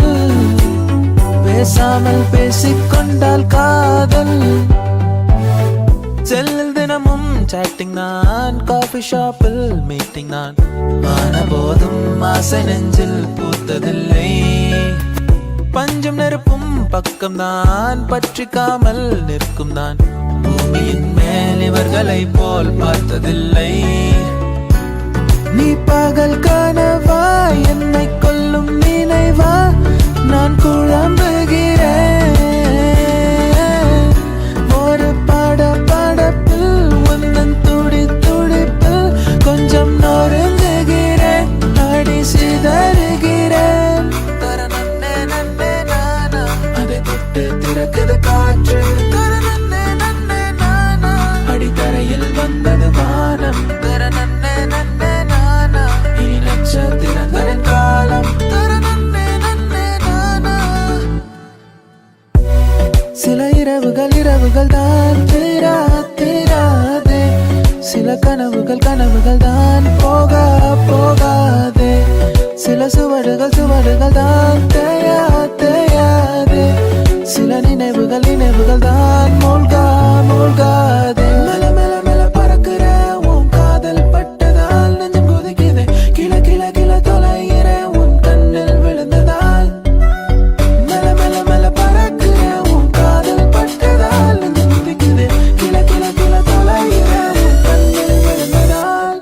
பேசாமல் பேசிக்கொண்டால் காதல். செல்லில் தினமும் சாட்டிங் நான், காஃபி ஷாப்பில் மீட்டிங் நான். ஆன போதும் ஆசை நெஞ்சில் பூத்ததில்லை. பஞ்சம் நெருப்பும் பக்கம்தான், பற்றிக்காமல் நிற்கும் நான். பூமியின் மேல் இவர்களை போல் பார்த்ததில்லை. நீ பகல் கனவா, என்னை கொல்லும் நினைவா, நான் குழம்புகிறேன். ஒரு படப்பில் உன்னன் துடி துடிப்பில் கொஞ்சம் நொறுங்குகிறேன், அடி சிதறுகிறேன். தரநன்னே நன்னே நானா, அதை தொட்டு திறக்குது காற்று. தரநன்னே நன்னே நானா, அடித்தரையில் வந்தது வானம். தரநன்னே நன்னே நானா, இனி நட்சத்திரங்களின் காலம். தரநன்னே நன்னே நானா. சில இரவுகள் இரவுகள் தான் தீராதே. சில கனவுகள் கனவுகள் தான் போகாதே. சில சுவடுகள் சுவடுகள் தான் தேயாதே. சில நினைவுகள் நினைவுகள் தான் மூழ்காதே. மெல்ல மெல்ல மெல்ல பறக்கிற உன் காதல் பட்டதால் நெஞ்சம் கொதிக்குதே. கிள கிள கிள தொலைகிற உன் கண்ணில் விழுந்ததால். மெல்ல மெல்ல மெல்ல பறக்கிற உன் காதல் பட்டதால் நெஞ்சம் கொதிக்குதே. கிள கிள கிள தொலைகிற உன் கண்ணில் விழுந்ததால்.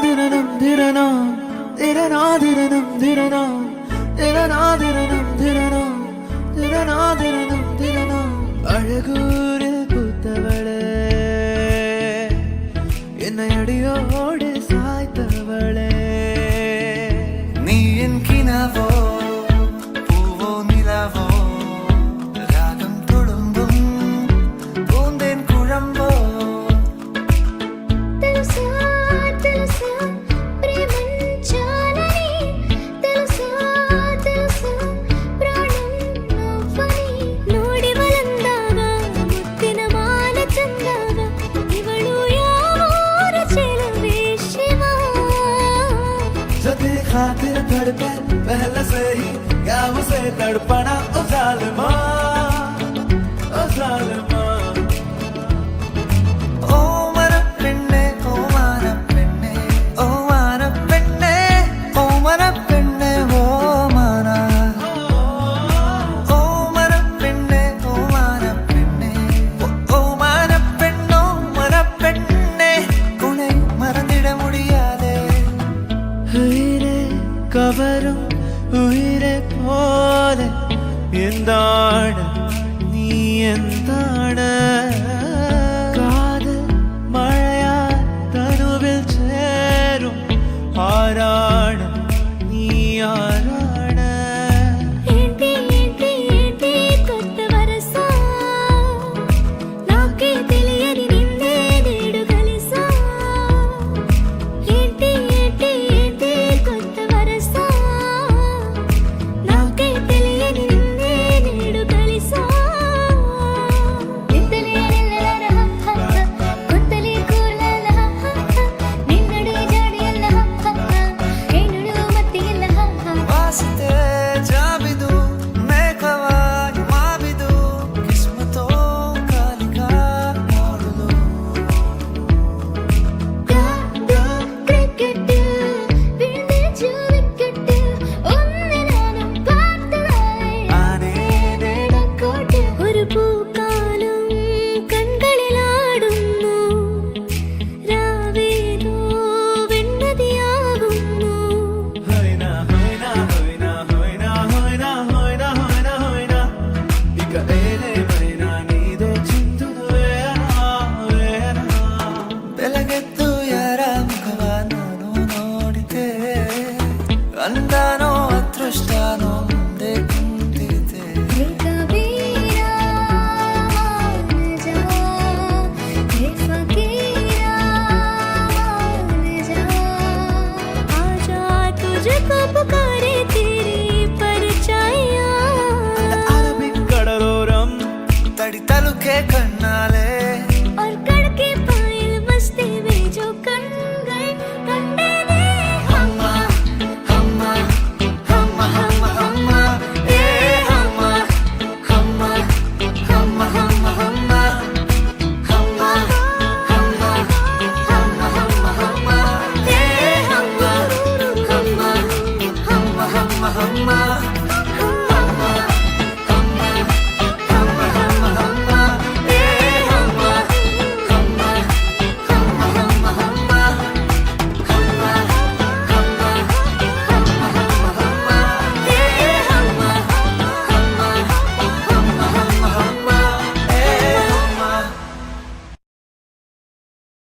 திரனாதிரனம் திரனா திரனாதிரனம் திரனா திரனாதிரனம் திரனா திரனாதிரனம் திரனா அழகூரில் பூத்தவளே என்னை அடியோடு சாய்த்தவளே நீ என் கினாவோ பூவோ நிலாவோ ராகம் துளும்பும் பூந்தேன் குழம்போ తెలుసా తెలుసా ప్రేమించాలని తెలుసా తెలుసా ప్రాణం నువ్వని ನೋಡಿ వలందాగా ముత్తిన మాల చందాగా ಇವಳು ಯಾವೂರ ಚೆಲುವೆ ಶಿವ जो तेरे खातिर धड़कन पहले से ही क्या मुझे तड़पना ओ जालिमा